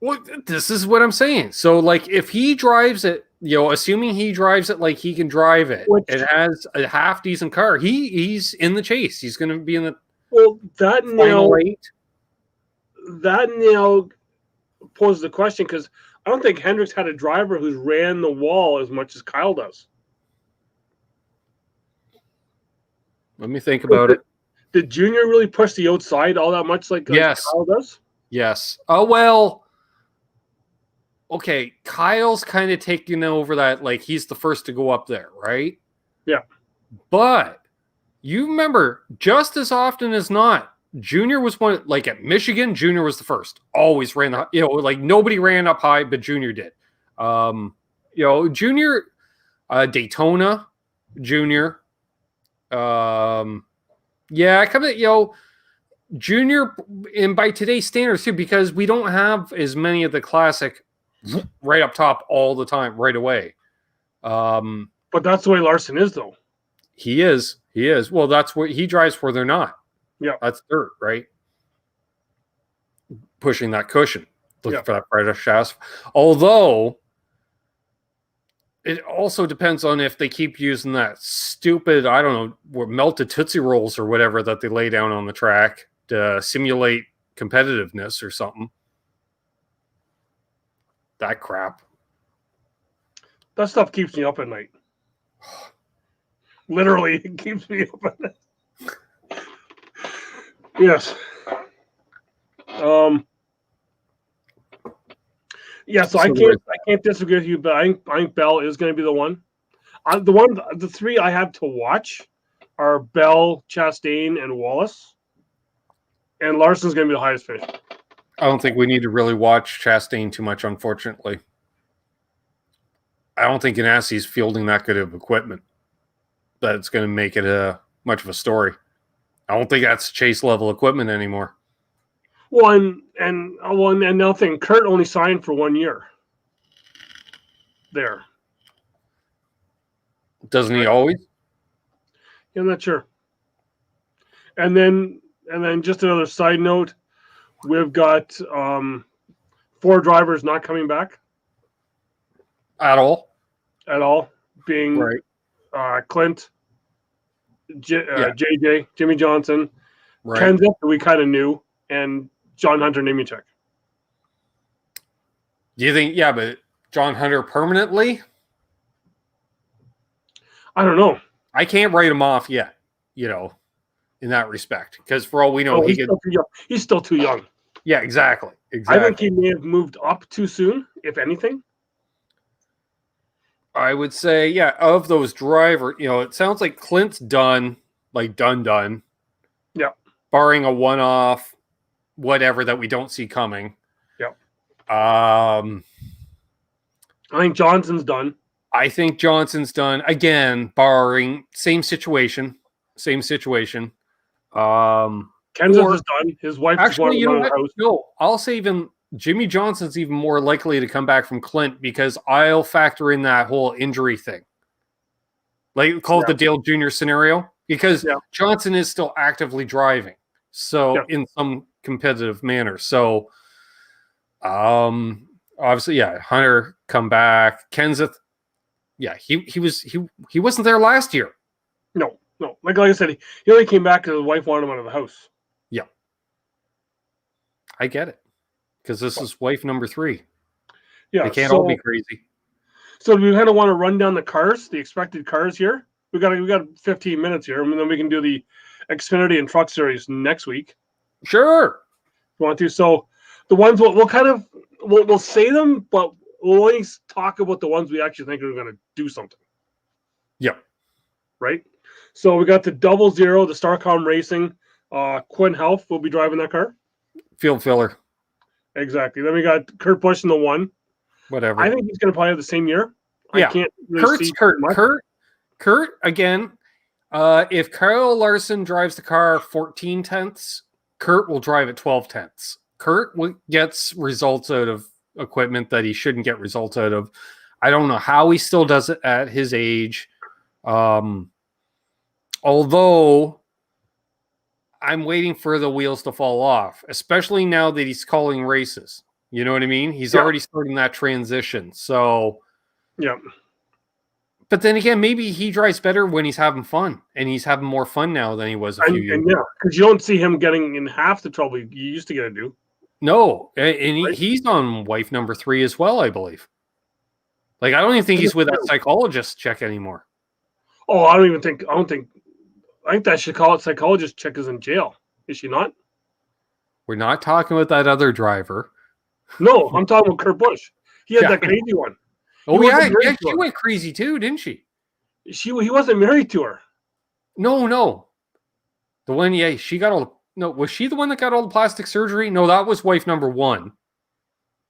Well, this is what I'm saying. So, like, if he drives it, assuming he drives it like he can drive it, it has a half decent car. He's in the chase. He's going to be in the that now poses the question, because I don't think Hendricks had a driver who's ran the wall as much as Kyle does. Let me think about it. Did Junior really push the outside all that much like Kyle does? Yes. Oh, well. Okay, Kyle's kind of taking over that, like, he's the first to go up there, right? Yeah. But you remember, just as often as not, Junior was one, like at Michigan, Junior was the first. Always ran, like nobody ran up high, but Junior did. Junior, Daytona, Junior. Junior, and by today's standards too, because we don't have as many of the classic right up top all the time, right away. But that's the way Larson is, though. He is. Well, that's what he drives for. They're not. Yeah. That's dirt, right? Pushing that cushion. Looking for that brighter shaft. Although, it also depends on if they keep using that stupid, I don't know, melted Tootsie Rolls or whatever that they lay down on the track to simulate competitiveness or something. That crap. That stuff keeps me up at night. Literally, it keeps me up at night. Yes. So I can't disagree with you, but I think Bell is going to be the one. The three I have to watch are Bell, Chastain, and Wallace. And Larson's going to be the highest finish. I don't think we need to really watch Chastain too much, unfortunately. I don't think Ganassi's fielding that good of equipment that it's going to make it much of a story. I don't think that's Chase level equipment anymore. Well, and another thing, Kurt only signed for 1 year. There. Doesn't he always? Yeah, I'm not sure. And then just another side note, we've got 4 drivers not coming back. At all? At all. Being Clint, JJ, Jimmy Johnson, Kenseth, who we kind of knew, and John Hunter Nemechek. Do you think, but John Hunter permanently? I don't know. I can't write him off yet, in that respect. Because for all we know, he's still too young. Yeah, exactly. I think he may have moved up too soon, if anything. I would say, of those drivers, it sounds like Clint's done, like done. Yeah. Barring a one-off, whatever that we don't see coming. Yeah. I think Johnson's done. Again, barring same situation. Kenseth is done. His wife actually, you know what? No, I'll say even Jimmy Johnson's even more likely to come back from Clint because I'll factor in that whole injury thing. Like call it the Dale Jr. scenario because Johnson is still actively driving. So in some competitive manner. So obviously, Hunter come back. Kenseth, he wasn't there last year. No. Like I said, he only came back because his wife wanted him out of the house. Yeah. I get it. Because this is wife number 3. Yeah. They can't all be crazy. So we kind of want to run down the cars, the expected cars here. We got 15 minutes here, and then we can do the Xfinity and Truck Series next week. Sure. If you want to. So the ones we'll say them, but we'll only talk about the ones we actually think are going to do something. Yep. Right? So we got the 00, the Starcom Racing. Quinn Helf will be driving that car. Field filler. Exactly. Then we got Kurt Busch in the 1. Whatever. I think he's going to probably have the same year. Yeah. I can't really Kurt, again, if Kyle Larson drives the car 14 tenths, Kurt will drive at 12 tenths. Kurt gets results out of equipment that he shouldn't get results out of. I don't know how he still does it at his age. Although I'm waiting for the wheels to fall off, especially now that he's calling races. You know what I mean? He's already starting that transition. So, yeah. But then again, maybe he drives better when he's having fun, and he's having more fun now than he was a few years ago. Because you don't see him getting in half the trouble you used to get into. No, and he's on wife number 3 as well, I believe. Like, I don't even think he's with that psychologist check anymore. Oh, I think that should call it psychologist check is in jail. Is she not? We're not talking about that other driver. No, I'm talking about Kurt Busch. He had that crazy one. Oh, yeah, she went crazy too, didn't she? He wasn't married to her. No. The one, she got all... No, was she the one that got all the plastic surgery? No, that was wife number 1.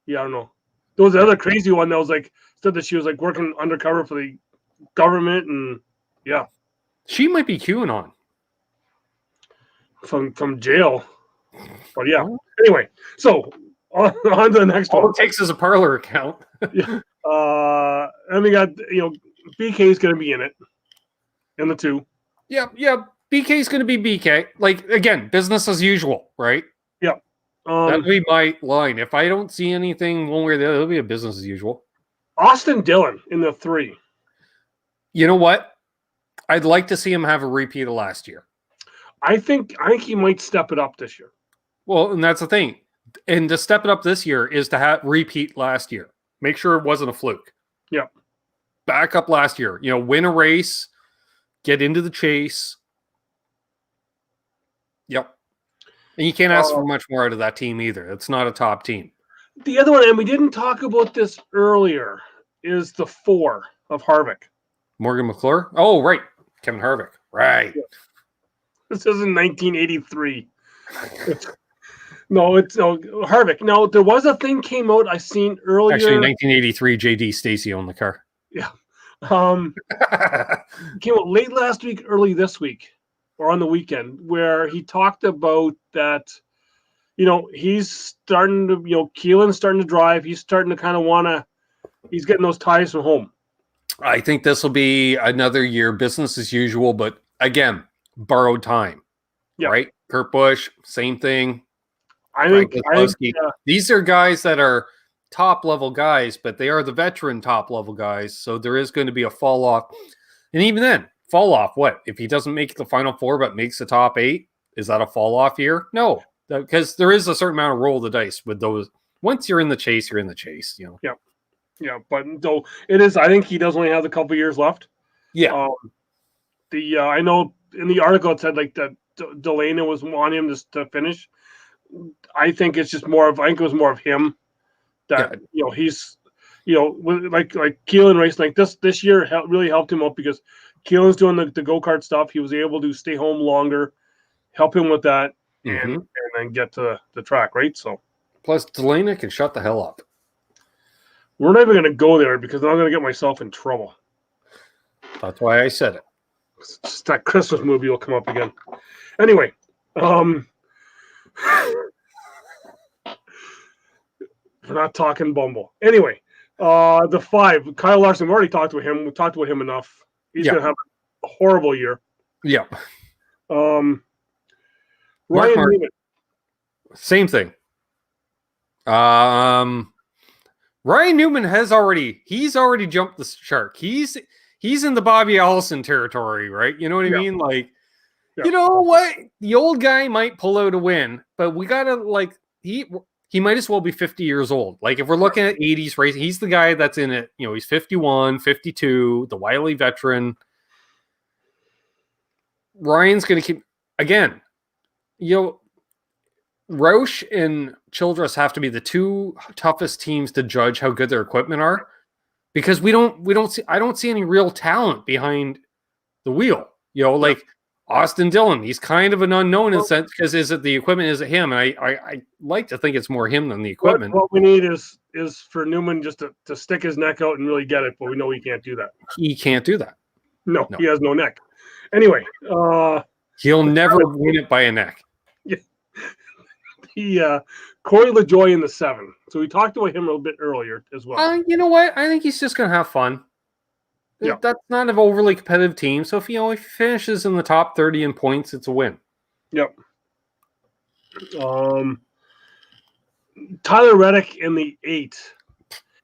Yeah, I don't know. There was the other crazy one that was like, said that she was like working undercover for the government, and yeah. She might be QAnon. From jail. But yeah. Anyway, so on to the next one. All it takes is a parlor account. Yeah. And we got, BK is going to be in it. In the 2. Yeah. BK is going to be BK. Like, again, business as usual, right? Yeah. That'll be my line. If I don't see anything one way or the other, it'll be a business as usual. Austin Dillon in the 3. You know what? I'd like to see him have a repeat of last year. I think he might step it up this year. Well, and that's the thing. And to step it up this year is to have repeat last year. Make sure it wasn't a fluke. Yeah. Back up last year. Win a race, get into the chase. Yep. And you can't ask for much more out of that team either. It's not a top team. The other one, and we didn't talk about this earlier, is the 4 of Harvick. Morgan McClure? Oh, right. Kevin Harvick. Right. Yeah. This is in 1983. No, it's Harvick. Now, there was a thing came out I seen earlier. Actually, in 1983, J.D. Stacy owned the car. Yeah. Came out late last week, early this week, or on the weekend, where he talked about that, he's starting to, Keelan's starting to drive. He's starting to kind of he's getting those ties from home. I think this will be another year, business as usual, but again, borrowed time. Yeah. Right? Kurt Busch, same thing. I think these are guys that are top level guys, but they are the veteran top level guys. So there is going to be a fall off. And even then, fall off, what? If he doesn't make the final 4, but makes the top 8, is that a fall off year? No, because there is a certain amount of roll of the dice with those. Once you're in the chase, you're in the chase, Yeah. Yeah. But though it is, I think he does only have a couple years left. Yeah. I know in the article it said like that Daytona was wanting him to finish. I think it's just more of, it was more of him that, he's, like Keelan racing like this year really helped him out because Keelan's doing the go-kart stuff. He was able to stay home longer, help him with that, and then get to the track, right? So plus Daytona can shut the hell up. We're not even going to go there because I'm going to get myself in trouble. That's why I said it. It's just that Christmas movie will come up again. Anyway, we're not talking Bumble. Anyway, the 5, Kyle Larson, we already talked about him. We talked about him enough. He's going to have a horrible year. Yeah. Ryan Newman. Same thing. Ryan Newman he's already jumped the shark. He's in the Bobby Allison territory, right? You know what I mean? Like, you know what? The old guy might pull out a win, but we gotta he might as well be 50 years old. Like, if we're looking at 80s racing, he's the guy that's in it. He's 51, 52, the wily veteran. Ryan's gonna keep again. Roush and Childress have to be the 2 toughest teams to judge how good their equipment are, because I don't see any real talent behind the wheel. Like Austin Dillon, he's kind of an unknown in a sense because is it the equipment? Is it him? And I like to think it's more him than the equipment. What we need is for Newman just to stick his neck out and really get it, but we know he can't do that. He can't do that. No. He has no neck. Anyway, he'll never win it by a neck. Yeah. Corey LaJoie in the 7. So we talked about him a little bit earlier as well. You know what? I think he's just going to have fun. Yeah. That's not an overly competitive team. So if he finishes in the top 30 in points, it's a win. Yep. Tyler Reddick in the 8.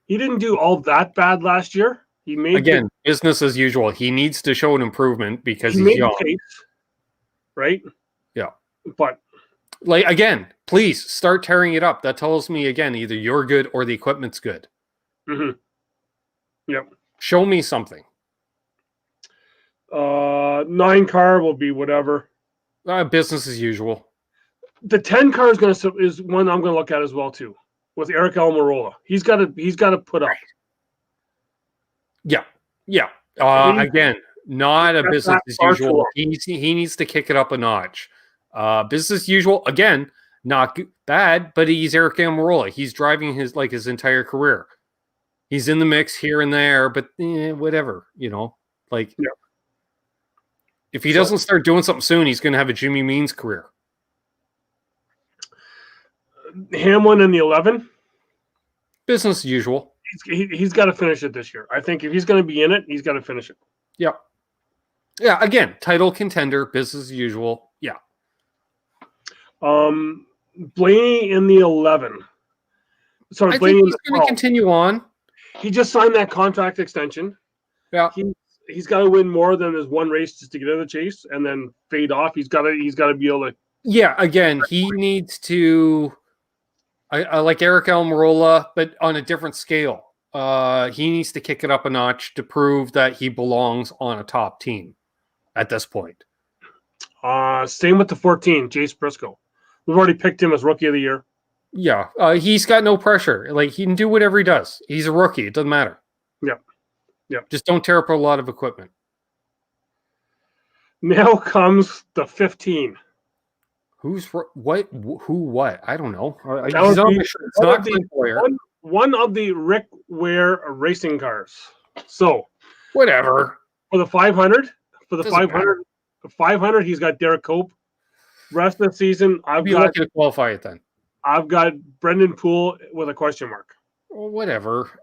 He didn't do all that bad last year. He made business as usual. He needs to show an improvement because he's young, pace, right? Yeah, but please start tearing it up. That tells me again either you're good or the equipment's good. Mm-hmm. Yep. Show me something. 9 car will be whatever. Business as usual. The 10 car is one I'm going to look at as well too, with Eric Almirola. He's got to put up. Yeah. Again, not a business as usual. He needs to kick it up a notch. Business as usual. Again, not bad, but he's Eric Almirola. He's driving his entire career. He's in the mix here and there, but whatever, if he doesn't start doing something soon, he's going to have a Jimmy Means career. Hamlin in the 11. Business as usual. He's got to finish it this year. I think if he's going to be in it, he's got to finish it. Yeah. Yeah. Again, title contender, business as usual. Yeah. Blaney in the 11. Sorry, Blaney. He's going to continue on. He just signed that contract extension. Yeah. He's got to win more than his one race just to get in the chase and then fade off. He's got to be able to. Yeah. Again, he needs to. I like Eric Almirola, but on a different scale. He needs to kick it up a notch to prove that he belongs on a top team at this point. Same with the 14, Jace Briscoe. We've already picked him as Rookie of the Year. Yeah, he's got no pressure. He can do whatever he does. He's a rookie. It doesn't matter. Yeah. Just don't tear up a lot of equipment. Now comes the 15. Who's what? Who? What? I don't know. One of the Rick Ware racing cars. So whatever. For the 500, the 500, he's got Derek Cope. Rest of the season, I've got to qualify it then. I've got Brendan Poole with a question mark. Well, whatever.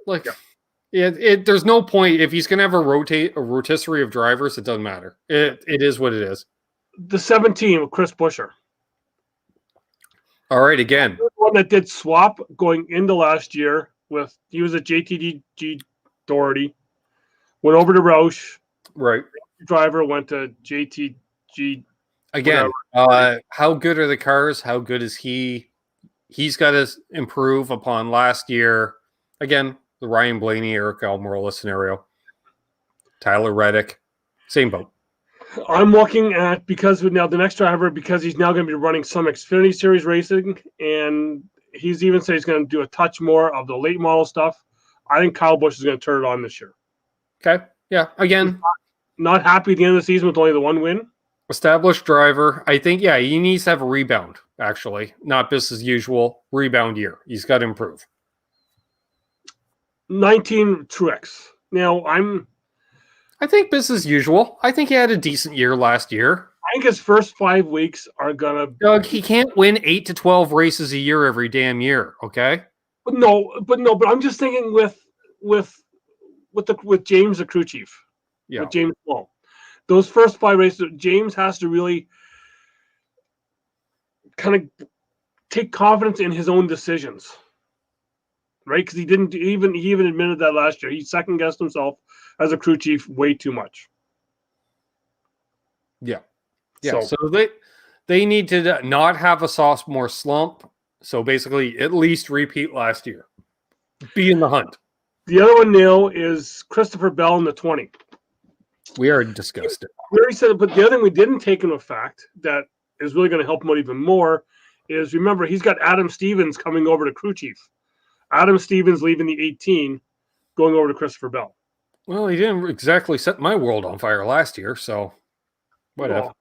There's no point if he's going to have a rotisserie of drivers. It doesn't matter. It is what it is. The 17 with Chris Buescher. All right, again. The one that did swap going into last year he was at JTG Doherty, went over to Roush. Right. Driver went to JTG. Again, how good are the cars? How good is he? He's got to improve upon last year. Again, the Ryan Blaney, Eric Almirola scenario. Tyler Reddick, same boat. I'm looking at because he's now going to be running some Xfinity Series racing, and he's even said he's going to do a touch more of the late model stuff. I think Kyle Busch is going to turn it on this year. Okay. Yeah. Again, not happy at the end of the season with only the one win. Established driver. I think, he needs to have a rebound, actually. Not business as usual. Rebound year. He's got to improve. 19 Truex. Now, I think business as usual. I think he had a decent year last year. I think his first 5 weeks are going to... Doug, he can't win 8 to 12 races a year every damn year, okay? But I'm just thinking with James, the crew chief. Yeah. With James Wall. Those first 5 races, James has to really kind of take confidence in his own decisions, right? Because he even admitted that last year. He second guessed himself as a crew chief way too much. Yeah. So they need to not have a sophomore slump. So basically, at least repeat last year. Be in the hunt. The other one now is Christopher Bell in the 20. We already discussed it. We already said it, but the other thing we didn't take into effect that is really going to help him out even more is, remember, he's got Adam Stevens coming over to crew chief. Adam Stevens leaving the 18, going over to Christopher Bell. Well, he didn't exactly set my world on fire last year, so whatever. Well,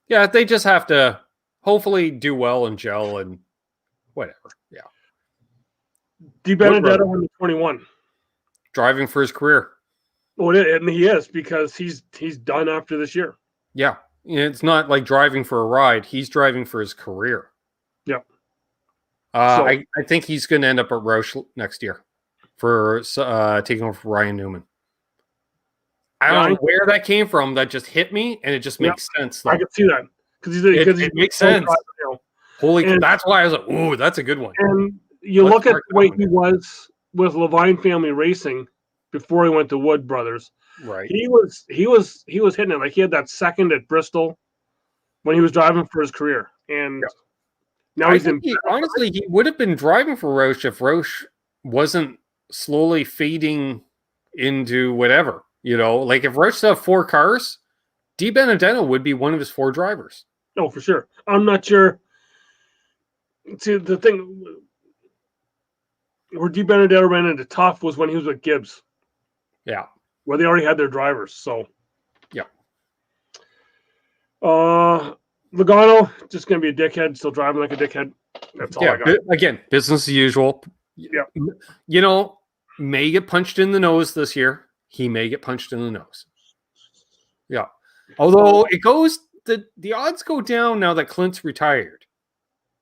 yeah, they just have to hopefully do well and gel and whatever. Yeah. DiBenedetto in the 21. Driving for his career. Well, and he is, because he's done after this year. Yeah. It's not like driving for a ride. He's driving for his career. Yep. I think he's going to end up at Roush next year for taking over for Ryan Newman. I don't know where that came from. That just hit me, and it just makes sense. Though. I can see that because it makes sense. That's why I was like, "Ooh, that's a good one." And you look at the way he was with Levine Family Racing before he went to Wood Brothers. Right. He was hitting it. Like he had that second at Bristol when he was driving for his career, and now he's in. Honestly, he would have been driving for Roush if Roush wasn't slowly fading into whatever. Like if Roush had 4 cars, Di Benedetto would be one of his 4 drivers. Oh, for sure. I'm not sure. See, the thing where Di Benedetto ran into tough was when he was with Gibbs. Yeah. Where they already had their drivers. So, yeah. Logano, just going to be a dickhead, still driving like a dickhead. That's all I got. Again, business as usual. Yeah. May get punched in the nose this year. He may get punched in the nose. Yeah. Although it goes, the odds go down now that Clint's retired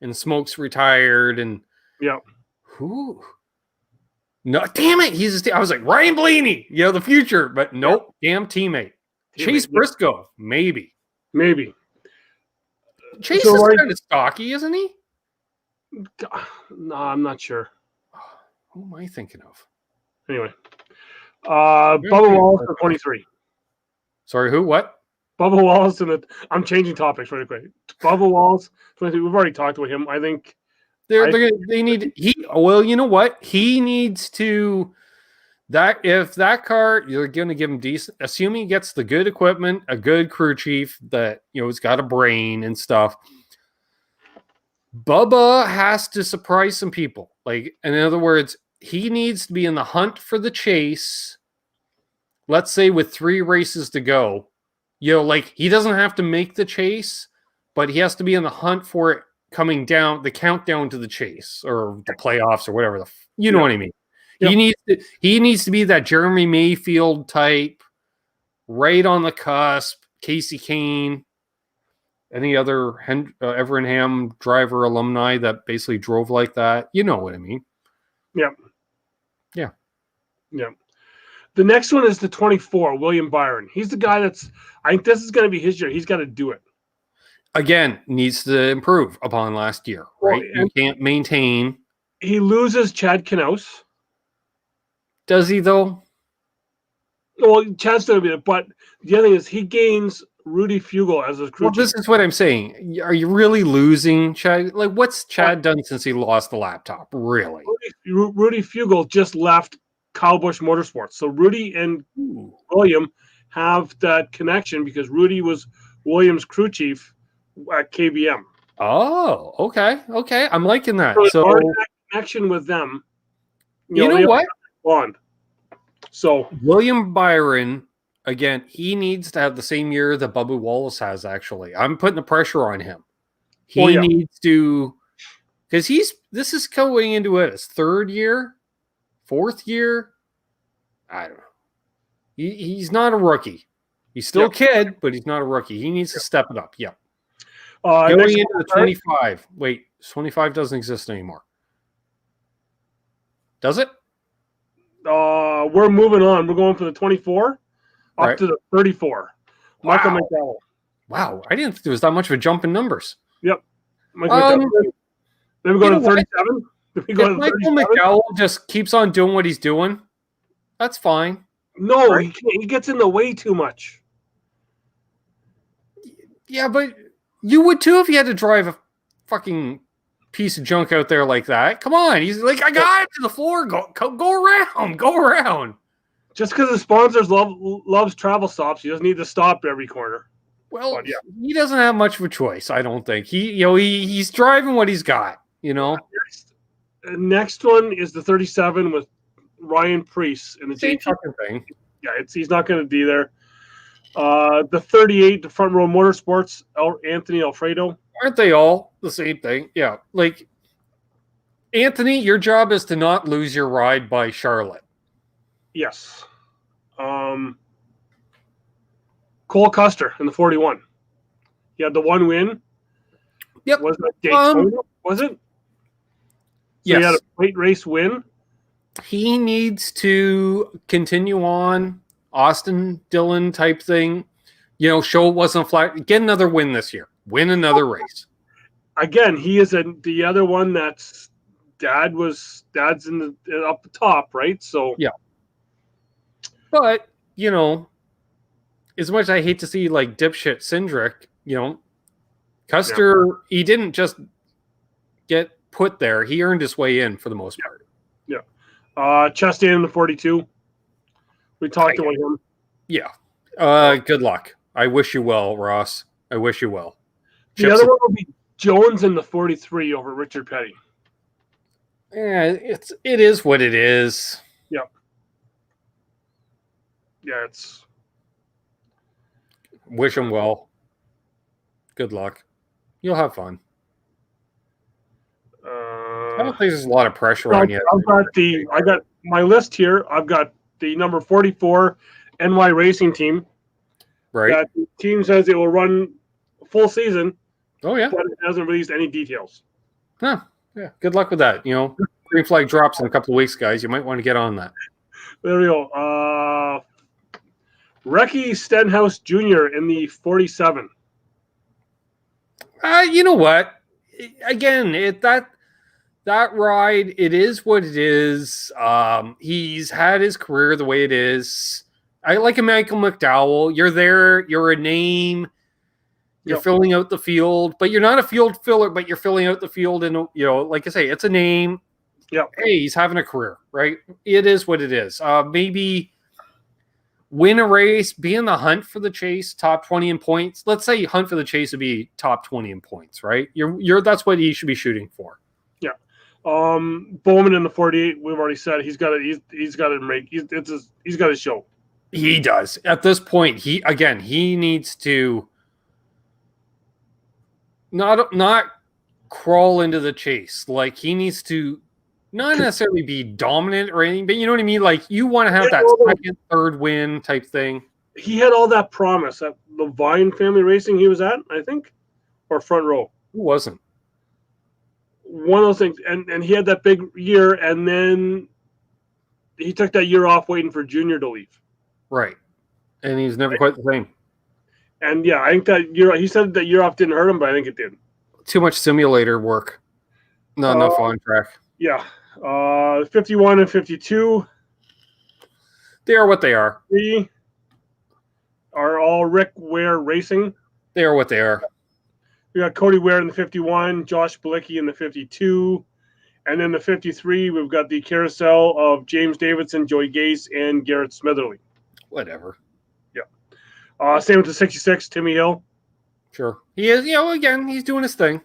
and Smoke's retired and who? No, damn it. I was like, Ryan Blaney, the future, but nope. Damn teammate. Chase Briscoe, maybe. Chase is kind of stocky, isn't he? No, I'm not sure. Who am I thinking of? Anyway. Bubba Wallace for 23. Sorry, who? What? Bubba Wallace I'm changing topics really quick. Bubba Wallace, 23. We've already talked about him. I think they need you know what? He needs to if that car you're going to give him decent, assuming he gets the good equipment, a good crew chief that has got a brain and stuff. Bubba has to surprise some people. Like, in other words, he needs to be in the hunt for the chase. Let's say with 3 races to go, like he doesn't have to make the chase, but he has to be in the hunt for it coming down, the countdown to the chase or the playoffs or whatever know what I mean. Yep. He needs to be that Jeremy Mayfield type, right on the cusp. Casey Kane, any other Everingham driver alumni that basically drove like that. You know what I mean? Yeah. The next one is the 24, William Byron. He's the guy I think this is going to be his year. He's got to do it. Again, needs to improve upon last year, right? You can't maintain. He loses Chad Knaus. Does he, though? Well, Chad's going to be it, but the other thing is he gains Rudy Fugle as his crew chief. This is what I'm saying. Are you really losing Chad? Like, what's Chad done since he lost the laptop? Really? Rudy Fugle just left Kyle Busch Motorsports. So Rudy and William have that connection because Rudy was Williams' crew chief at KBM. Oh, okay. I'm liking that. So that connection with them. You know what? Bond. So William Byron, again, he needs to have the same year that Bubba Wallace has, actually. I'm putting the pressure on him. He needs to, because this is going into his 3rd year, 4th year. I don't know. He's not a rookie. He's still a kid, but he's not a rookie. He needs to step it up. Yeah. Going into the 25. Wait, 25 doesn't exist anymore. Does it? We're moving on. We're going from the 24 up to the 34. Michael McDowell. Wow, I didn't think there was that much of a jump in numbers. Yep. Then we go to 37. Michael McDowell just keeps on doing what he's doing, that's fine. No, right? He gets in the way too much. Yeah, but you would too if you had to drive a fucking piece of junk out there like that. Come on. He's like, I got it to the floor. Go around. Just because the sponsors loves travel stops, he doesn't need to stop every corner. Well, he doesn't have much of a choice, I don't think. He's driving what he's got, Next one is the 37 with Ryan Preece in the same fucking thing. Yeah, he's not going to be there. The 38, the Front Row Motorsports, Anthony Alfredo. Aren't they all the same thing? Yeah. Like, Anthony, your job is to not lose your ride by Charlotte. Yes. Cole Custer in the 41. He had the one win. Yep. Was it Daytona? Was it? So he had a late race win. He needs to continue on Austin Dillon type thing. Show it wasn't flat. Get another win this year. Win another race. Again, he is the other one that's dad's in the up the top, right? So yeah. But as much as I hate to see like dipshit Cindric, Custer, he didn't just get put there. He earned his way in for the most part. Yeah. Chastain in the 42. We talked about him. Yeah. Good luck. I wish you well, Ross. I wish you well. The other one will be Jones in the 43 over Richard Petty. Yeah, it is what it is. Yep. Yeah, it's. Wish him well. Good luck. You'll have fun. I don't think there's a lot of pressure on you. I got my list here. I've got the number 44 NY Racing team. Right. That the team says it will run a full season. Oh yeah. But it hasn't released any details. Huh. Yeah. Good luck with that. Green flag drops in a couple of weeks, guys. You might want to get on that. There we go. Recce Stenhouse Jr. in the 47. You know what? Again, that ride, it is what it is. He's had his career the way it is. I like a Michael McDowell. You're there. You're a name. You're filling out the field, but you're not a field filler, but you're filling out the field. And, like I say, it's a name. Yeah. Hey, he's having a career, right? It is what it is. Maybe win a race, be in the hunt for the chase, top 20 in points. Let's say hunt for the chase would be top 20 in points, right? That's what he should be shooting for. Yeah. Bowman in the 48, we've already said he's got to show. He does. At this point, he needs to not crawl into the chase. Like, he needs to not necessarily be dominant or anything, but you know what I mean? Like, you want to have that second, third win type thing. He had all that promise at the Vine Family Racing he was at, I think, or Front Row. Who wasn't? One of those things. And he had that big year, and then he took that year off waiting for Junior to leave. Right. And he's never quite the same. And, yeah, I think that year, he said that year off didn't hurt him, but I think it did. Too much simulator work. Not enough on track. Yeah. 51 and 52. They are what they are. They are all Rick Ware Racing. They are what they are. We got Cody Ware in the 51, Josh Bilicki in the 52. And then the 53, we've got the carousel of James Davidson, Joey Gase, and Garrett Smitherly. Whatever. Yeah. Same with the 66, Timmy Hill. Sure. He is, again, he's doing his thing.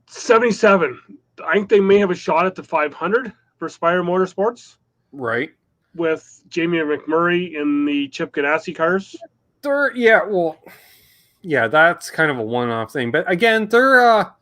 77. I think they may have a shot at the 500 for Spire Motorsports. Right. With Jamie McMurray in the Chip Ganassi cars. That's kind of a one-off thing. But again, they're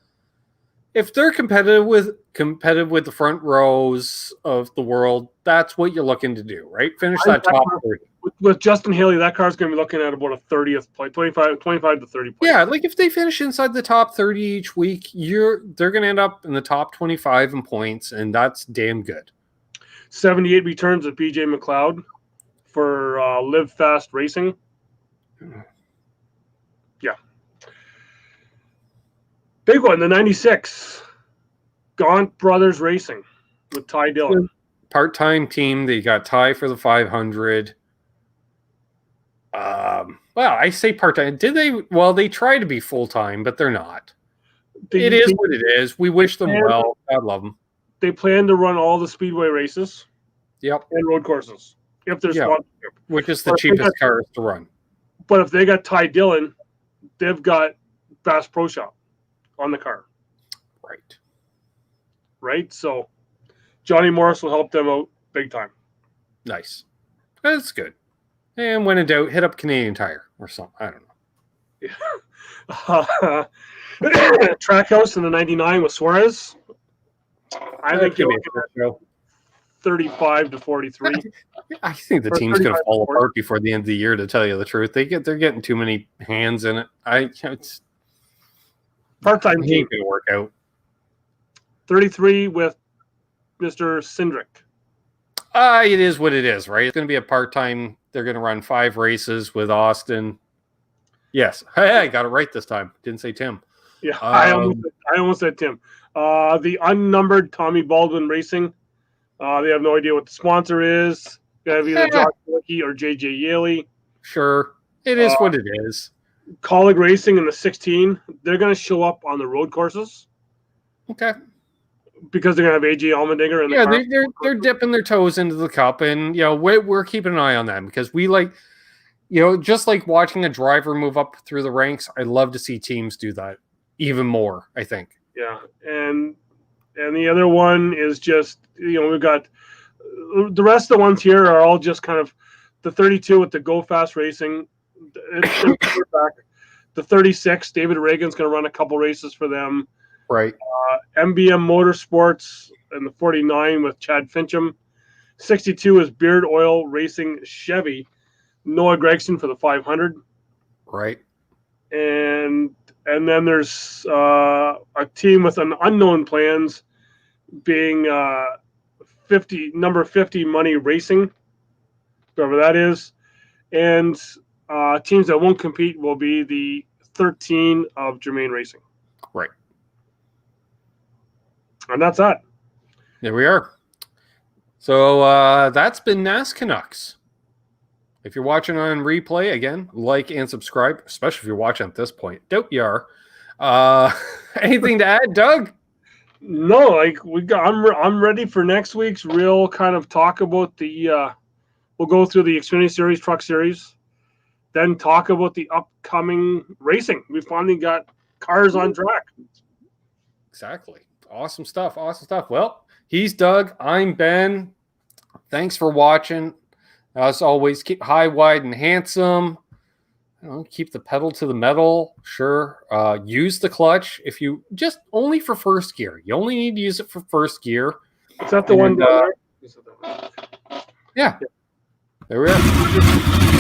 if they're competitive with the front rows of the world, that's what you're looking to do, right? Finish that top 30. With Justin Haley, that car's going to be looking at about a 30th place, 25 to 30 place. Yeah, like if they finish inside the top 30 each week, they're going to end up in the top 25 in points, and that's damn good. 78 returns of BJ McLeod for Live Fast Racing. Yeah. Big one, the 96. Gaunt Brothers Racing with Ty Dillon. Part-time team. They got Ty for the 500. Well, I say part-time. Did they? Well, they try to be full-time, but they're not. It is what it is. We wish them well. God love them. They plan to run all the speedway races. Yep. And road courses. If there's sponsorship. Which is the cheapest cars to run. But if they got Ty Dillon, they've got Bass Pro Shop on the car. Right? So Johnny Morris will help them out big time. Nice. That's good. And when in doubt, hit up Canadian Tire or something. I don't know. Trackhouse in the 99 with Suarez. I think you're looking at 35 to 43. I think the team's going to fall apart before the end of the year, to tell you the truth. They're getting too many hands in it. It's part-time team going to work out. 33 with Mr. Cindric. It is what it is, right? It's going to be a part-time. They're going to run 5 races with Austin. Yes. Hey, I got it right this time. Didn't say Tim. Yeah, I almost said Tim. The unnumbered Tommy Baldwin Racing. They have no idea what the sponsor is. They have either Josh Wilkie or JJ Yaley. Sure. It is what it is. Colleague Racing in the 16. They're going to show up on the road courses. Okay. Because they're going to have AJ Allmendinger in the car. They're dipping their toes into the cup, and we're keeping an eye on them because we like, just like watching a driver move up through the ranks. I love to see teams do that even more, I think. Yeah, and the other one is just we've got the rest of the ones here are all just kind of the 32 with the Go Fast Racing. The 36, David Reagan's going to run a couple races for them. Right. MBM Motorsports and the 49 with Chad Fincham. 62 is Beard Oil Racing Chevy. Noah Gregson for the 500. Right. And then there's a team with an unknown plans being number 50 Money Racing, whoever that is. And teams that won't compete will be the 13 of Germain Racing. Right. And that's that. There we are. So that's been NasCanucks. If you're watching on replay, again, like and subscribe, especially if you're watching at this point. Dope you are. Anything to add, Doug? No, I'm ready for next week's real kind of talk about the we'll go through the Xfinity Series, Truck Series, then talk about the upcoming racing. We finally got cars on track. Exactly. Awesome stuff. Well, he's Doug. I'm Ben. Thanks for watching. As always, keep high, wide, and handsome. Keep the pedal to the metal. Sure. Use the clutch if you just only for first gear. You only need to use it for first gear. Is that the one? Yeah. There we are.